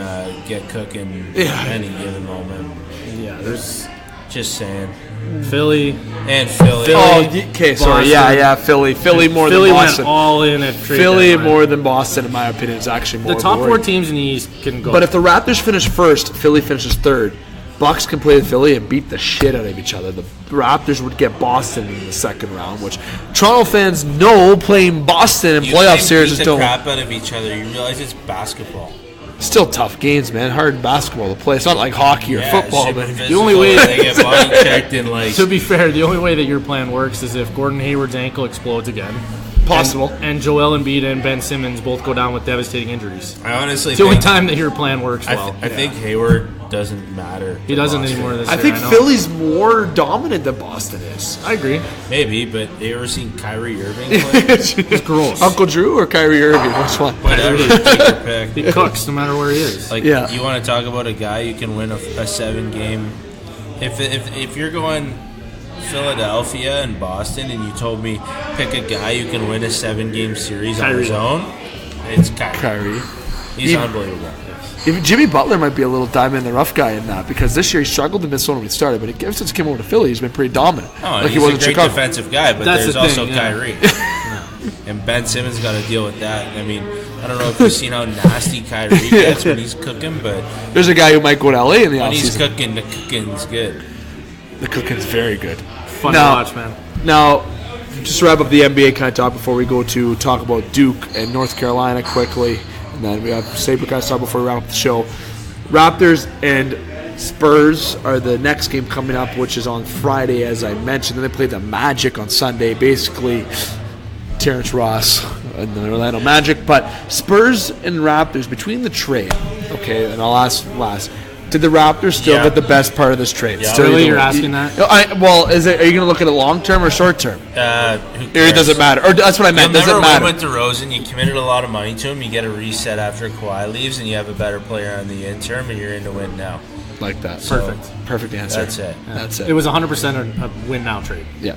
get cooking any given moment. Yeah, there's... Just saying. Philly. Oh, okay, sorry. Yeah, Philly. Philly more than Boston. Went all in at trade Philly deadline. More than Boston, in my opinion, is actually more. The top 4 teams in the East can go. But if the Raptors finish first, Philly finishes third, Bucks can play with Philly and beat the shit out of each other. The Raptors would get Boston in the second round, which Toronto fans know playing Boston in playoff series is still... You crap out of each other. You realize it's basketball. Still tough games, man. Hard basketball to play. It's not like hockey or football, but the only way they get body checked in To be fair, the only way that your plan works is if Gordon Hayward's ankle explodes again. Possible. And Joel Embiid and Ben Simmons both go down with devastating injuries. I honestly it's the only time that your plan works well. I think Hayward doesn't matter. He doesn't anymore this year. I think Philly's more dominant than Boston is. I agree. Maybe, but you ever seen Kyrie Irving play? It's gross. Uncle Drew or Kyrie Irving? Which one? Whatever. Take your pick. He cooks no matter where he is. You want to talk about a guy who can win a 7-game. If you're going Philadelphia and Boston, and you told me pick a guy who can win a 7-game series on his own, it's Kyrie. He's unbelievable. Even Jimmy Butler might be a little diamond in the rough guy in that, because this year he struggled in Minnesota when he started, but ever since he came over to Philly, he's been pretty dominant. Oh, he's a great defensive guy, but there's also Kyrie. And Ben Simmons got to deal with that. I mean, I don't know if you've seen how nasty Kyrie gets when he's cooking, but... There's a guy who might go to LA in the offseason. When he's cooking, the cooking's good. The cooking's very good. Fun to watch, man. Now, just to wrap up the NBA kind of talk before we go to talk about Duke and North Carolina quickly, and then we have Sabrecats talk before we wrap up the show. Raptors and Spurs are the next game coming up, which is on Friday, as I mentioned. Then they play the Magic on Sunday. Basically, Terrence Ross and the Orlando Magic. But Spurs and Raptors, between the trade, okay, and I'll ask last, did the Raptors still get the best part of this trade? Yeah. Really, you're asking that? Are you going to look at it long term or short term? It doesn't matter. Or that's what I meant. Does it matter? Win with DeRozan. You committed a lot of money to him. You get a reset after Kawhi leaves, and you have a better player on the interim, and you're in to win now. Like that. So, perfect answer. That's it. Yeah. That's it. It was 100% a win now trade. Yeah.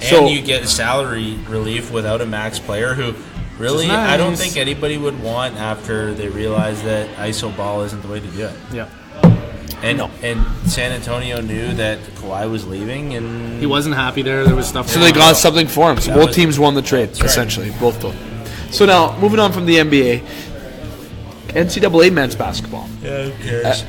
And you get salary relief without a max player who. Really, nice. I don't think anybody would want after they realize that iso ball isn't the way to do it. Yeah. And San Antonio knew that Kawhi was leaving, and he wasn't happy there. There was stuff. So they got something for him. So both teams won the trade, essentially. Right. Both. So now, moving on from the NBA, NCAA men's basketball. Yeah, who cares?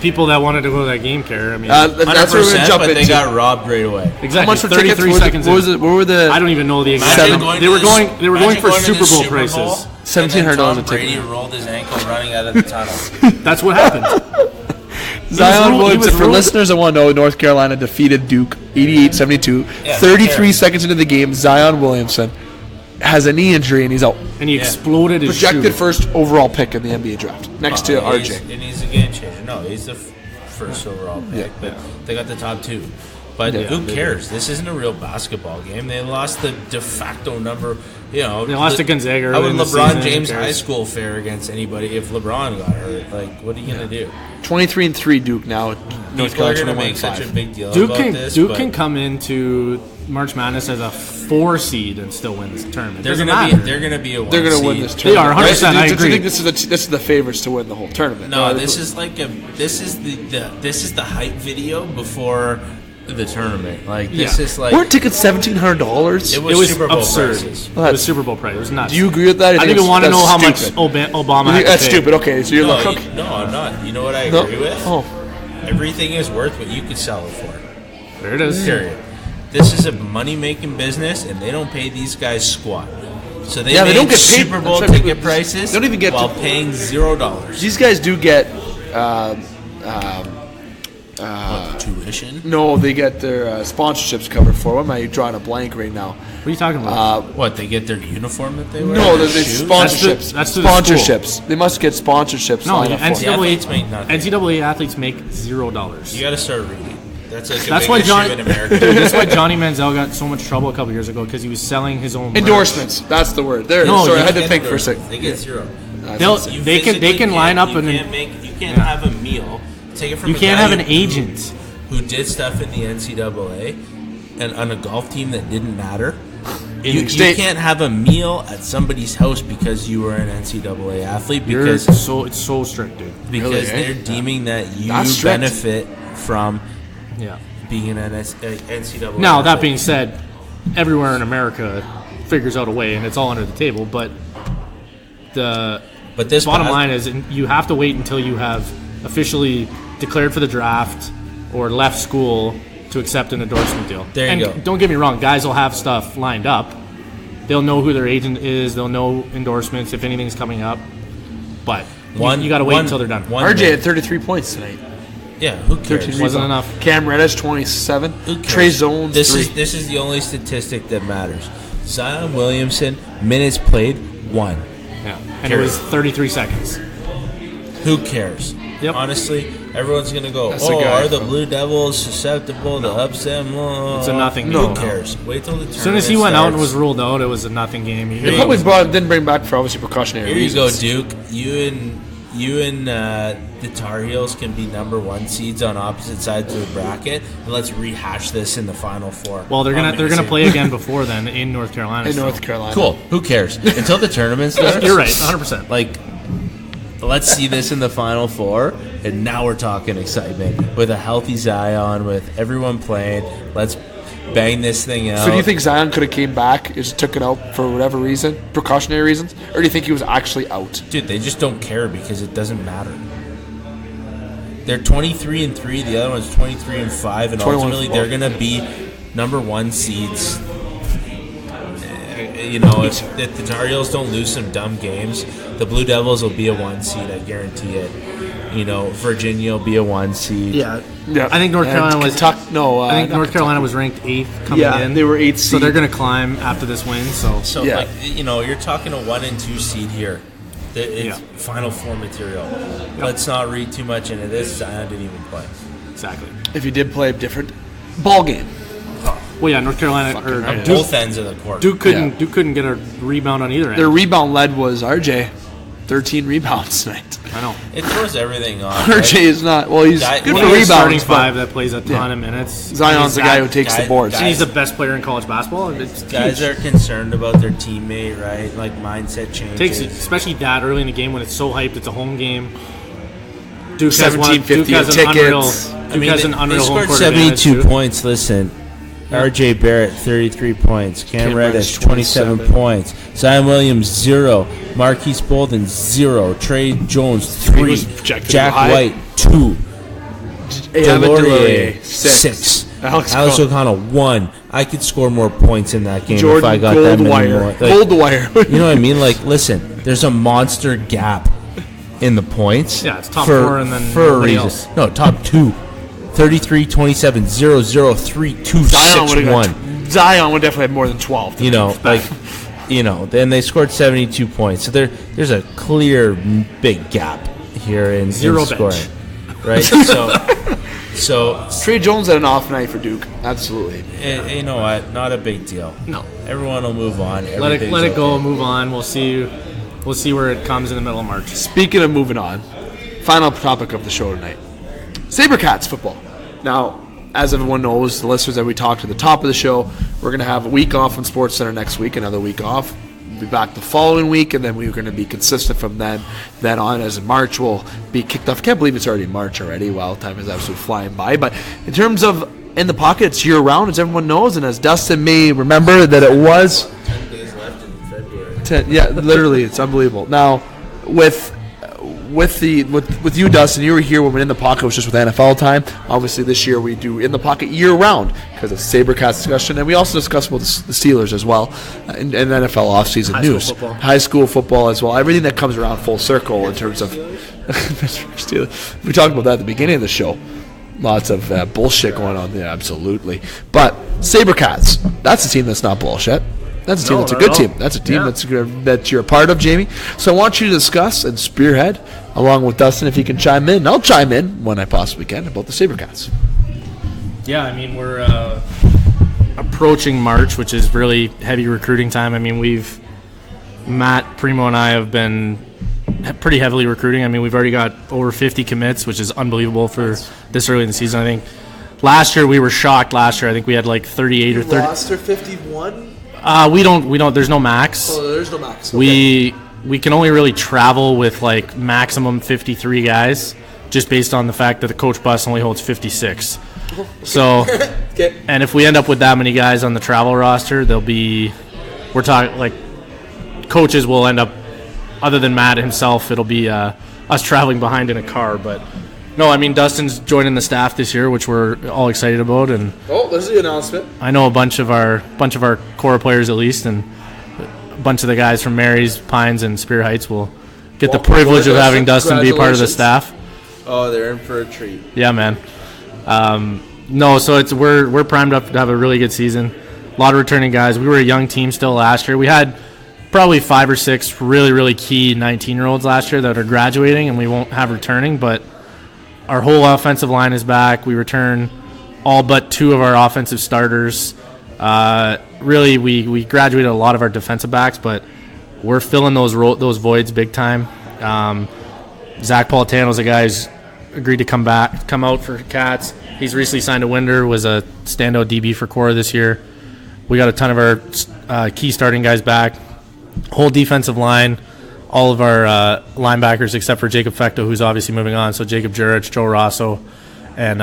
People that wanted to go to that game care. I mean, that's where we're going to jump into. They got robbed right away. Exactly. How much for 33 tickets? seconds. What were the? I don't even know the exact. They were going for Super Bowl prices. $1,700 a ticket. Brady rolled his ankle running out of the tunnel. That's what happened. Zion Williamson, for listeners that want to know, North Carolina defeated Duke 88-72. 33 seconds into the game, Zion Williamson has a knee injury and he's out. and he exploded his projected shoe. first overall pick in the NBA draft, next to RJ. And he's a game changer. No, he's the first overall pick, but they got the top 2. But who cares? This isn't a real basketball game. They lost the de facto number. They lost to Gonzaga. How would in the LeBron season, James High School fare against anybody if LeBron got hurt? Like, what are you gonna do? 23-3 Duke now. North People are Carolina gonna make such a 5. big deal Duke about this. Duke can come into March Madness as a 4 seed and still win this tournament. They're gonna be a 1 They're going to win seed. this tournament. They are 100%. I Do you agree. think this is the favorites to win the whole tournament? No, this is the hype video before the tournament. Like this is like weren't tickets $1,700? It was Super Bowl absurd. prices. It was Super Bowl price. It was nuts. Do you agree with that? I don't even want to know how much Obama had to That's pay. stupid. Okay, so you're No, like, okay. no, I'm not. You know what I agree with? Oh, Everything is worth what you could sell it for. There it is. Period. This is a money-making business, and they don't pay these guys squat. So they they don't get paid. Super Bowl That's right. ticket prices. They don't even get while to- paying $0. these guys do get. Tuition. No, they get their sponsorships covered for. What am I drawing a blank right now? What are you talking about? What, they get their uniform that they wear? No, Their the shoes? sponsorships. That's to the sponsorships. They must get sponsorships. No, lined up for them. The athletes make nothing. NCAA athletes make $0. You got to start reading. That's like a That's big why issue Johnny. in America. Dude, that's why Johnny Manziel got so much trouble a couple years ago because he was selling his own merch. Endorsements. That's the word. There. No, sorry, I you had to Get think for a endorsement. second. They get 0. They can line up you and can't have a meal. Take it from you a can't guy have an who- agent. who did stuff in the NCAA and on a golf team that didn't matter. You can't have a meal at somebody's house because you were an NCAA athlete because it's so strict, dude. because Really, eh? they're deeming that you That's strict. benefit from Yeah. being an NCAA. Now that athlete. being said, everywhere in America figures out a way, and it's all under the table. But this bottom line is, you have to wait until you have officially declared for the draft or left school to accept an endorsement deal. There you go. Don't get me wrong, guys will have stuff lined up. They'll know who their agent is. They'll know endorsements if anything's coming up. But you got to wait until they're done. RJ had 33 points tonight. Yeah, who cares? 13 Wasn't rebounds. enough. Cam Reddish 27. Who cares? Trey Zones This 3. is the only statistic that matters. Zion Williamson minutes played 1. Yeah. And it was 33 seconds. Who cares? Yep. Honestly, everyone's gonna go. That's the guy Are the from- Blue Devils susceptible to upset? It's a nothing Who game. cares? Wait till the tournament As soon as he went out and was starts. ruled out, it was a nothing game. They probably didn't bring back for obviously precautionary Here you go, reasons. Duke. You and the Tar Heels can be number 1 seeds on opposite sides of the bracket, and let's rehash this in the Final Four. Well, they're gonna Amazing. play again before then in North Carolina. In so- North Carolina. Cool. Who cares? Until the tournament starts. You're right, 100%. Like, let's see this in the Final Four, and now we're talking excitement with a healthy Zion, with everyone playing. Let's bang this thing out. So do you think Zion could have came back, just took it out for whatever reason, precautionary reasons, or do you think he was actually out? Dude, they just don't care because it doesn't matter. They're 23-3. The other one's 23-5, and 21-4. ultimately they're gonna be number 1 seeds. You know, if the Tar Heels don't lose some dumb games, the Blue Devils will be a 1 seed. I guarantee it. You know, Virginia will be a 1 seed. Yeah. I think North Carolina was. Kentucky, no, I think not North Carolina was ranked 8th coming Yeah, in. they were 8th so seed. they're going to climb after this win. So Yeah. like, you know, you're talking a 1 and 2 seed here. It's Yeah. Final Four material. Let's not read too much into this. Zion didn't even play. exactly. If you did play a different ball game. Well, yeah, North Carolina or On Duke, both ends of the court. Duke couldn't get a rebound on either end. Their rebound lead was RJ. 13 rebounds tonight. I know. It throws everything off. RJ is not. Well, he's Guy- good one for of the Starting rebounds. five But that plays a ton of minutes. Zion's the guy who takes the boards. And he's the best player in college basketball. It's Guys huge. are concerned about their teammate, right? Like mindset changes. Takes it, especially that early in the game when it's so hyped. It's a home game. Duke has 1750 Duke has an unreal. tickets. Duke has an they unreal home scored court advantage, 72 too. points. Listen, R.J. Barrett 33 points, Cam Reddish 27 27 points, Zion Williams 0, Marquise Bolden 0, Trey Jones 3, was projected Jack high. White 2, Evan Delorier 6. 6, Alex O'Connell 1. I could score more points in that game Jordan if I got that many more. Goldwire. Like, Goldwire. you know what I mean? Like, listen, there's a monster gap in the points. Yeah, it's top four and then for a nobody reason. else. No, top 2. 33, 27, 0, 0, 3, 2, 6, 1. Zion would definitely have more than 12. You know, like, then they scored 72 points. So there's a clear big gap here in scoring, right? So Trey Jones had an off night for Duke. Absolutely. You know what? Not a big deal. No. Everyone will move on. Let it go. Move on. We'll see where it comes in the middle of March. Speaking of moving on, final topic of the show tonight: Sabercats football. Now, as everyone knows, the listeners that we talked to at the top of the show, we're going to have a week off on SportsCenter next week. Another week off. We'll be back the following week, and then we're going to be consistent from then on. As in March, we'll be kicked off. I can't believe it's already March already. Wow, time is absolutely flying by. But in terms of in the pocket, it's year-round, as everyone knows, and as Dustin may remember that it was 10 days left in February. yeah, literally, it's unbelievable. Now, with you, Dustin, you were here when In the Pocket was just with NFL time. Obviously, this year we do In the Pocket year-round because of Sabercats discussion, and we also discuss about the Steelers as well, and NFL offseason news. High school football as well. Everything that comes around full circle in terms of Pittsburgh Steelers. We talked about that at the beginning of the show. Lots of bullshit going on there, absolutely. But Sabercats, that's a team that's not bullshit. That's a team that's a good team. That's a team that you're a part of, Jamie. So I want you to discuss and spearhead, along with Dustin, if he can chime in. I'll chime in when I possibly can about the Sabercats. Yeah, I mean, we're approaching March, which is really heavy recruiting time. I mean, Matt, Primo, and I have been pretty heavily recruiting. I mean, we've already got over 50 commits, which is unbelievable for this early in the season. I think last year we were shocked. Last year, I think we had like 38 or 30. Lost or 51? We don't. There's no max. Oh, there's no max. Okay. We can only really travel with like maximum 53 guys, just based on the fact that the coach bus only holds 56. So, and if we end up with that many guys on the travel roster, we're talking like coaches will end up, other than Matt himself, it'll be us traveling behind in a car. But no, I mean, Dustin's joining the staff this year, which we're all excited about. And there's the announcement. I know a bunch of our core players at least, and a bunch of the guys from Mary's, Pines, and Spear Heights will get the privilege of having Dustin be part of the staff. Oh, they're in for a treat. Yeah, man. No, so we're primed up to have a really good season. A lot of returning guys. We were a young team still last year. We had probably 5 or 6 really, really key 19-year-olds last year that are graduating, and we won't have returning, but our whole offensive line is back. We return all but 2 of our offensive starters. Really, we graduated a lot of our defensive backs, but we're filling those voids big time. Zach Politano's a guy who's agreed to come out for Cats. He's recently signed to Winder, was a standout DB for Cora this year. We got a ton of our key starting guys back. Whole defensive line. All of our linebackers except for Jacob Fecto, who's obviously moving on. So Jacob Jurich, Joe Rosso, and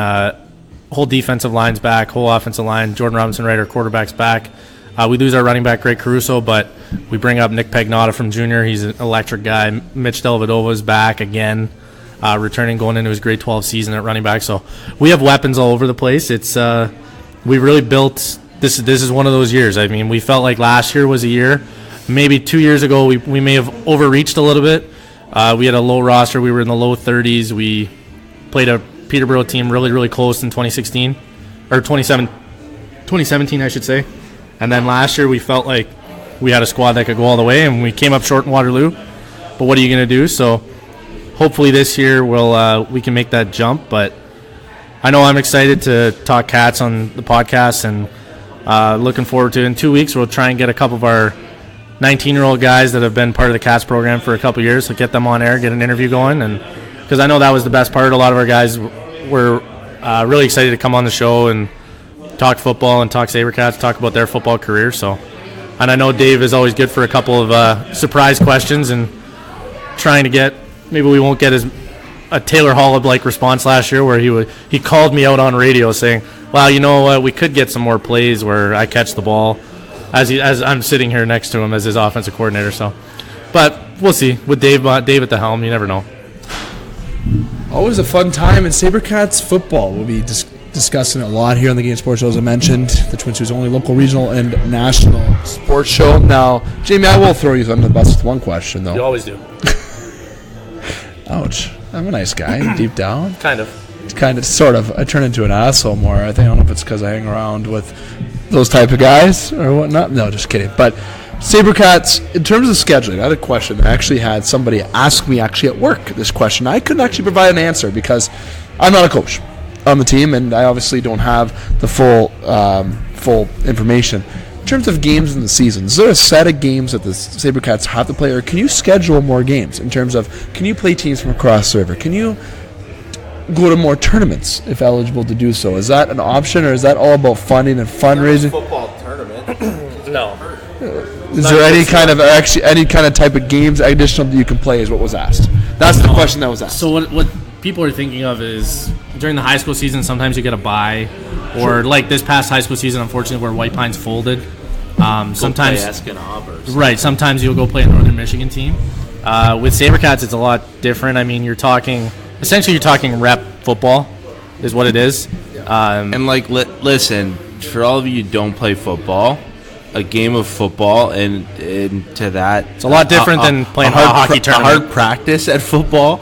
whole defensive line's back, whole offensive line. Jordan Robinson, right, our quarterback's back. We lose our running back, Greg Caruso, but we bring up Nick Pagnotta from junior. He's an electric guy. Mitch Dellavedova's back again, returning, going into his grade 12 season at running back. So we have weapons all over the place. It's we really built this. This is one of those years. I mean, we felt like last year was a year. Maybe 2 years ago, we may have overreached a little bit. We had a low roster. We were in the low 30s. We played a Peterborough team really, really close in 2016. Or 2017, I should say. And then last year, we felt like we had a squad that could go all the way, and we came up short in Waterloo. But what are you going to do? So hopefully this year we can make that jump. But I know I'm excited to talk Cats on the podcast, and looking forward to it. In 2 weeks, we'll try and get a couple of our 19-year-old guys that have been part of the Cats program for a couple of years, so get them on air, get an interview going, and because I know that was the best part. A lot of our guys were really excited to come on the show and talk football and talk Sabercats, talk about their football career. So, and I know Dave is always good for a couple of surprise questions and trying to get. Maybe we won't get a Taylor Holub-like response last year where he called me out on radio saying, "Well, you know what? We could get some more plays where I catch the ball." As I'm sitting here next to him as his offensive coordinator, so. But we'll see. With Dave at the helm, you never know. Always a fun time in Sabercats football. We'll be discussing it a lot here on the Game Sports Show, as I mentioned. The Twin Cities' only local, regional, and national sports show. Now, Jamie, I will throw you under the bus with one question, though. You always do. Ouch. I'm a nice guy, deep down. Kind of. Kind of, sort of. I turn into an asshole more. I don't know if it's because I hang around with those type of guys or whatnot. No, just kidding. But Sabercats, in terms of scheduling, I had a question. I actually had somebody ask me at work this question. I couldn't actually provide an answer because I'm not a coach on the team, and I obviously don't have the full information. In terms of games in the season, is there a set of games that the Sabercats have to play, or can you schedule more games in terms of, can you play teams from across the river? Can you go to more tournaments if eligible to do so? Is that an option, or is that all about funding and fundraising? Football tournament. No. Is there any kind of type of games additional that you can play is what was asked? That's the question that was asked. So what people are thinking of is during the high school season, sometimes you get a bye, or like this past high school season, unfortunately, where White Pines folded. Sometimes, right? Sometimes you'll go play a Northern Michigan team. With Sabercats, it's a lot different. I mean, you're talking rep football, is what it is. And listen, for all of you who don't play football, a game of football and to that, it's a lot different than playing a hockey tournament. A hard practice at football,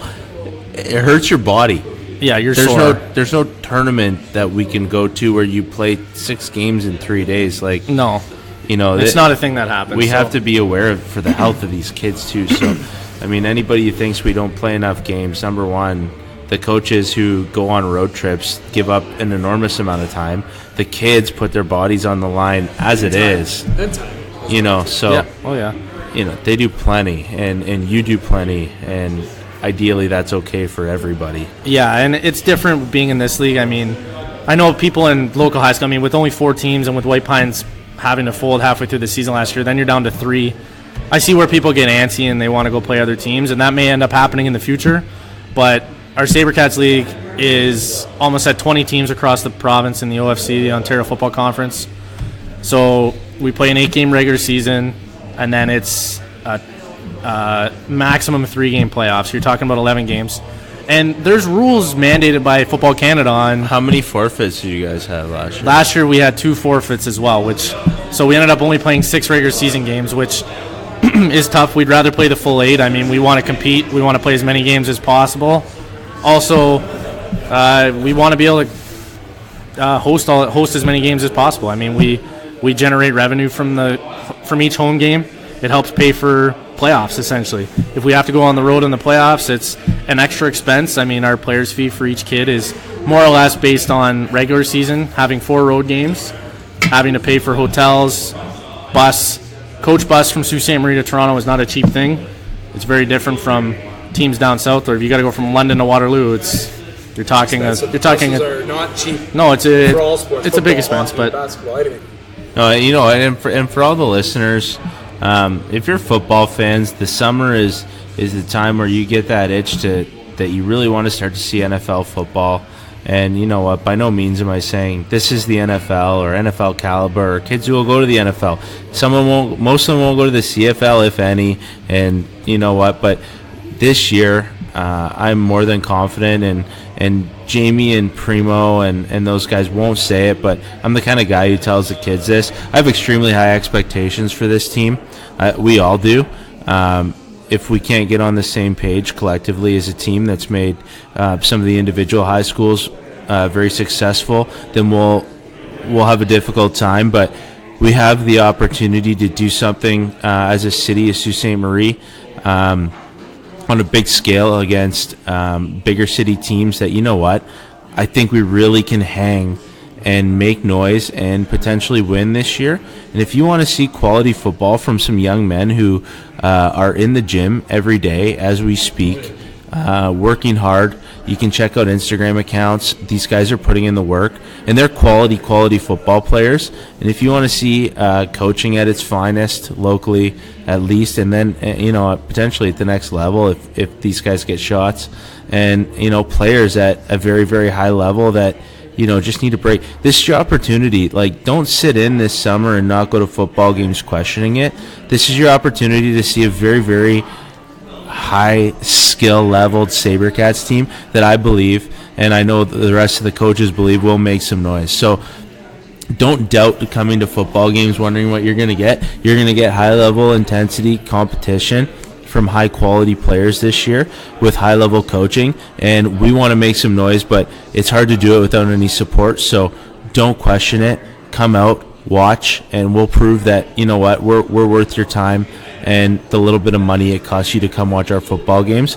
it hurts your body. Yeah, you're sore. There's no tournament that we can go to where you play 6 games in 3 days. Like, no, it's not a thing that happens. We have to be aware for the health of these kids too. So, I mean, anybody who thinks we don't play enough games, number one, the coaches who go on road trips give up an enormous amount of time. The kids put their bodies on the line as it is. So they do plenty, and you do plenty, and ideally that's okay for everybody. Yeah, and it's different being in this league. I mean, I know people in local high school, I mean, with only 4 teams and with White Pines having to fold halfway through the season last year, then you're down to 3. I see where people get antsy and they want to go play other teams, and that may end up happening in the future, but our Sabercats League is almost at 20 teams across the province in the OFC, the Ontario Football Conference. So we play an 8-game regular season, and then it's a maximum 3-game playoffs. You're talking about 11 games. And there's rules mandated by Football Canada on... How many forfeits did you guys have last year? Last year we had 2 forfeits as well, so we ended up only playing 6 regular season games, which is tough. We'd rather play the full 8. I mean, we want to compete. We want to play as many games as possible. Also, we want to be able to host as many games as possible. I mean, we generate revenue from each home game. It helps pay for playoffs, essentially. If we have to go on the road in the playoffs, it's an extra expense. I mean, our players' fee for each kid is more or less based on regular season, having 4 road games, having to pay for hotels, coach bus from Sault Ste. Marie to Toronto is not a cheap thing. It's very different from teams down south, or if you got to go from London to Waterloo, you're talking buses are not cheap. No, it's a big expense, but no, and for all the listeners, if you're football fans, the summer is the time where you get that itch that you really want to start to see NFL football. And you know what? By no means am I saying this is the NFL or NFL caliber or kids who will go to the NFL. Most of them won't go to the CFL, if any. And you know what? But this year, I'm more than confident, and Jamie and Primo and those guys won't say it, but I'm the kind of guy who tells the kids this. I have extremely high expectations for this team. We all do. If we can't get on the same page collectively as a team that's made some of the individual high schools very successful, then we'll have a difficult time. But we have the opportunity to do something as a city of Sault Ste. Marie on a big scale against bigger city teams that, you know what, I think we really can hang and make noise and potentially win this year. And if you want to see quality football from some young men who are in the gym every day as we speak, working hard, you can check out Instagram accounts. These guys are putting in the work, and they're quality football players. And if you want to see coaching at its finest locally, at least, and then potentially at the next level, if these guys get shots, and players at a very, very high level that just need a break. This is your opportunity. Like, don't sit in this summer and not go to football games questioning it. This is your opportunity to see a very, very high skill leveled Sabercats team that I believe, and I know the rest of the coaches believe, will make some noise. So don't doubt coming to football games wondering what you're going to get. You're going to get high level intensity competition from high quality players this year with high level coaching, and we want to make some noise, but it's hard to do it without any support. So don't question it. Come out, watch, and we'll prove that, you know what, we're worth your time and the little bit of money it costs you to come watch our football games.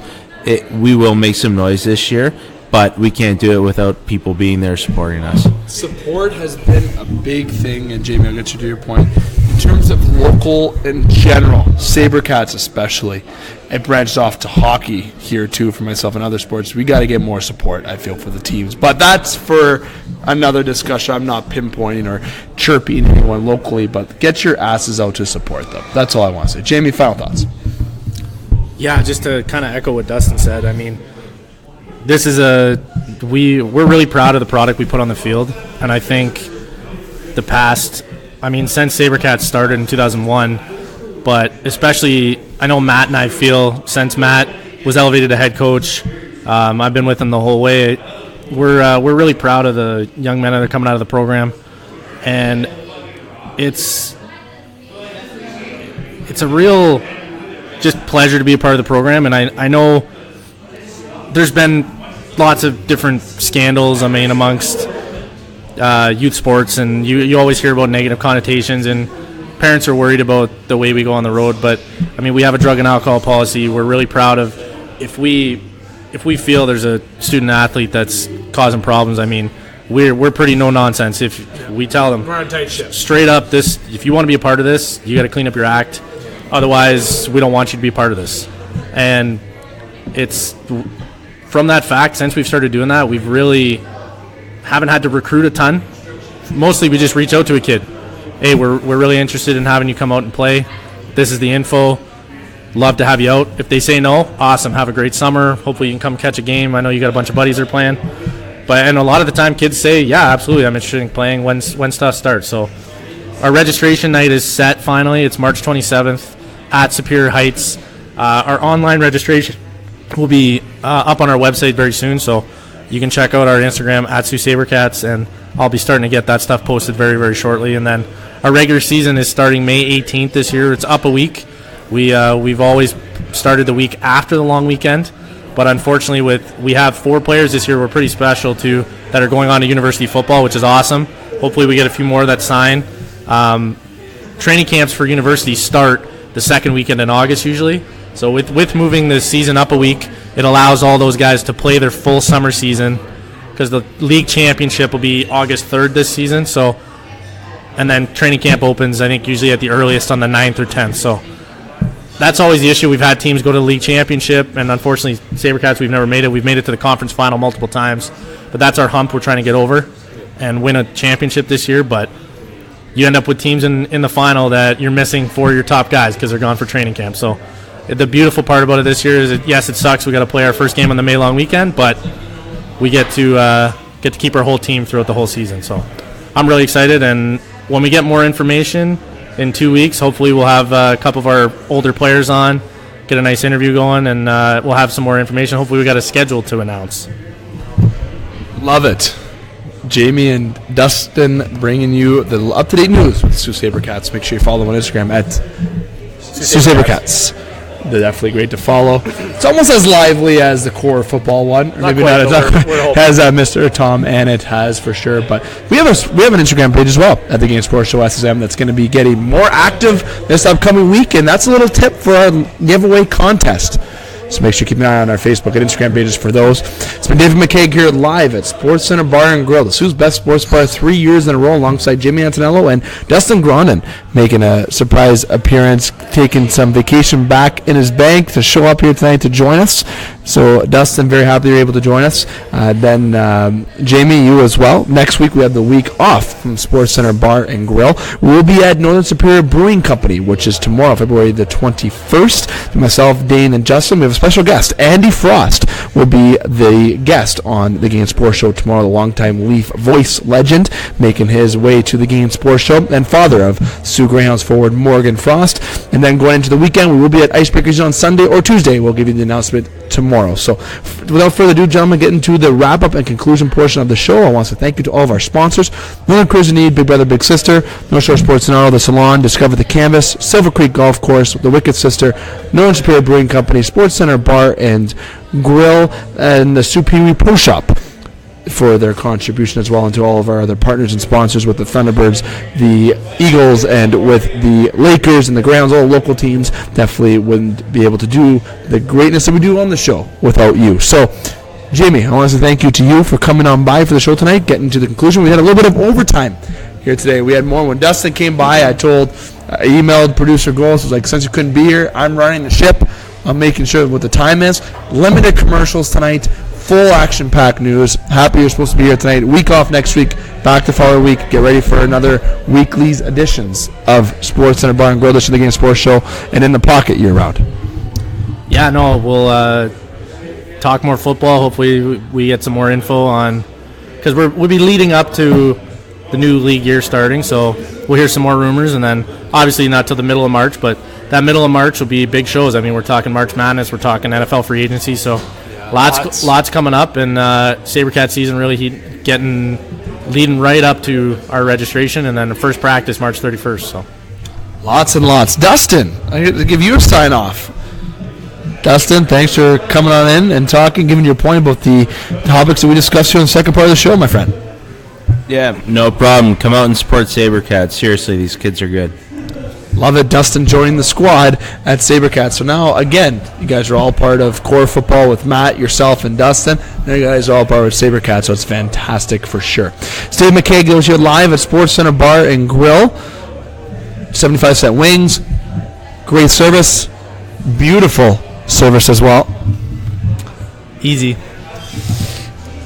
We will make some noise this year, but we can't do it without people being there supporting us. Support has been a big thing, and Jamie, I'll get you to your point. In terms of local in general, Sabercats especially, it branched off to hockey here too for myself and other sports. We got to get more support, I feel, for the teams. But that's for another discussion. I'm not pinpointing or chirping anyone locally, but get your asses out to support them. That's all I want to say. Jamie, final thoughts. Yeah, just to kind of echo what Dustin said. I mean, this is we're really proud of the product we put on the field, and I think since Sabercats started in 2001, but especially I know Matt and I feel since Matt was elevated to head coach, I've been with him the whole way. We're really proud of the young men that are coming out of the program, and it's a real just pleasure to be a part of the program. And I know there's been lots of different scandals, amongst youth sports, and you always hear about negative connotations, and parents are worried about the way we go on the road. But we have a drug and alcohol policy. We're really proud of if we feel there's a student athlete that's causing problems. We're pretty no nonsense. If we tell them, We're on tight ship. Straight up, this, if you want to be a part of this, you got to clean up your act. Otherwise, we don't want you to be a part of this. And it's from that fact, since we've started doing that, we've really haven't had to recruit a ton. Mostly we just reach out to a kid. Hey, we're really interested in having you come out and play. This is the info. Love to have you out. If they say no, awesome. Have a great summer. Hopefully you can come catch a game. I know you got a bunch of buddies that are playing. And a lot of the time kids say, yeah, absolutely, I'm interested in playing when stuff starts. So our registration night is set finally. It's March 27th at Superior Heights. Our online registration will be up on our website very soon, so you can check out our Instagram at Soo Sabrecats, and I'll be starting to get that stuff posted very, very shortly. And then our regular season is starting May 18th this year. It's up a week. We've always started the week after the long weekend, but unfortunately we have 4 players this year we're pretty special to that are going on to university football, which is awesome. Hopefully we get a few more that sign. Training camps for universities start the second weekend in August usually. So with moving the season up a week, it allows all those guys to play their full summer season, because the league championship will be August 3rd this season. So, and then training camp opens, I think, usually at the earliest on the 9th or 10th. So that's always the issue. We've had teams go to the league championship, and unfortunately, Sabercats, we've never made it. We've made it to the conference final multiple times, but that's our hump we're trying to get over and win a championship this year. But you end up with teams in the final that you're missing 4 of your top guys because they're gone for training camp. So the beautiful part about it this year is that, yes, it sucks. We got to play our first game on the May long weekend, but we get to keep our whole team throughout the whole season. So I'm really excited, and when we get more information in 2 weeks, hopefully we'll have a couple of our older players on, get a nice interview going, and we'll have some more information. Hopefully we got a schedule to announce. Love it. Jamie and Dustin bringing you the up-to-date news with Soo Sabrecats. Make sure you follow them on Instagram at Soo Sabrecats. They're definitely great to follow. It's almost as lively as the core football one, or maybe not as Mr. Tom Annett has for sure. But we have an Instagram page as well at the Game Sports Show SSM that's going to be getting more active this upcoming week, and that's a little tip for our giveaway contest. So make sure you keep an eye on our Facebook and Instagram pages for those. It's been David McCaig here live at Sportscenter Bar and Grill, the Soo's best sports bar 3 years in a row, alongside Jamie Antonello and Dustin Grondin, making a surprise appearance, taking some vacation back in his bank to show up here tonight to join us. So Dustin, very happy you're able to join us. Then Jamie, you as well. Next week we have the week off from Sportscenter Bar and Grill. We'll be at Northern Superior Brewing Company, which is tomorrow, February the 21st. Myself, Dane, and Justin. We have a special guest. Andy Frost will be the guest on the Game Sports Show tomorrow, the longtime Leaf voice legend, making his way to the Game Sports Show, and father of Sioux Greyhounds forward Morgan Frost. And then going into the weekend, we will be at Icebreakers on Sunday or Tuesday. We'll give you the announcement tomorrow. So without further ado, gentlemen, getting to the wrap-up and conclusion portion of the show, I want to thank you to all of our sponsors: Northern Cruise and Need, Big Brother, Big Sister, North Shore Sports and Auto, The Salon, Discover the Canvas, Silver Creek Golf Course, The Wicked Sister, Northern Superior Brewing Company, Sportscenter Bar and Grill, and the Superior Pro Shop. for their contribution as well, and to all of our other partners and sponsors with the Thunderbirds, the Eagles, and with the Lakers and the Grounds, all local teams. Definitely wouldn't be able to do the greatness that we do on the show without you. So, Jamie, I want to say thank you to you for coming on by for the show tonight, getting to the conclusion. We had a little bit of overtime here today. We had more. When Dustin came by, I emailed producer Goals. I was like, since you couldn't be here, I'm running the ship. I'm making sure what the time is. Limited commercials tonight. Full action-packed news. Happy you're supposed to be here tonight. Week off next week. Back the following week. Get ready for another weekly's editions of Sportscenter Bar and Grill, the Game Sports Show, and In the Pocket year-round. Yeah, no, we'll talk more football. Hopefully we get some more info on, because we'll be leading up to the new league year starting, so we'll hear some more rumors, and then obviously not till the middle of March, but that middle of March will be big shows. I mean, we're talking March Madness, we're talking NFL free agency, so lots coming up, and Sabercat season really leading right up to our registration, and then the first practice March 31st. So lots and lots. Dustin, I get to give you a sign off. Dustin, thanks for coming on in and talking, giving your point about the topics that we discussed here in the second part of the show, my friend. Yeah, no problem. Come out and support Sabercats. Seriously, these kids are good. Love it. Dustin joining the squad at Sabercats. So now, again, you guys are all part of core football with Matt, yourself, and Dustin. Now you guys are all part of Sabercats, so it's fantastic for sure. Steve McCaig goes here live at Sportscenter Bar and Grill. 75-cent wings. Great service. Beautiful service as well. Easy.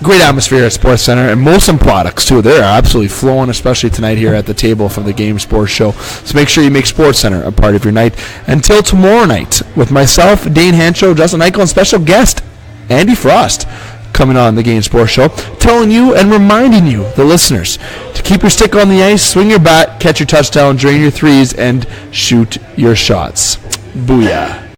Great atmosphere at Sports Center, and Molson products too. They're absolutely flowing, especially tonight here at the table from the Game Sports Show. So make sure you make Sports Center a part of your night. Until tomorrow night, with myself, Dane Hancho, Justin Eichel, and special guest Andy Frost coming on the Game Sports Show, telling you and reminding you, the listeners, to keep your stick on the ice, swing your bat, catch your touchdown, drain your threes, and shoot your shots. Booyah.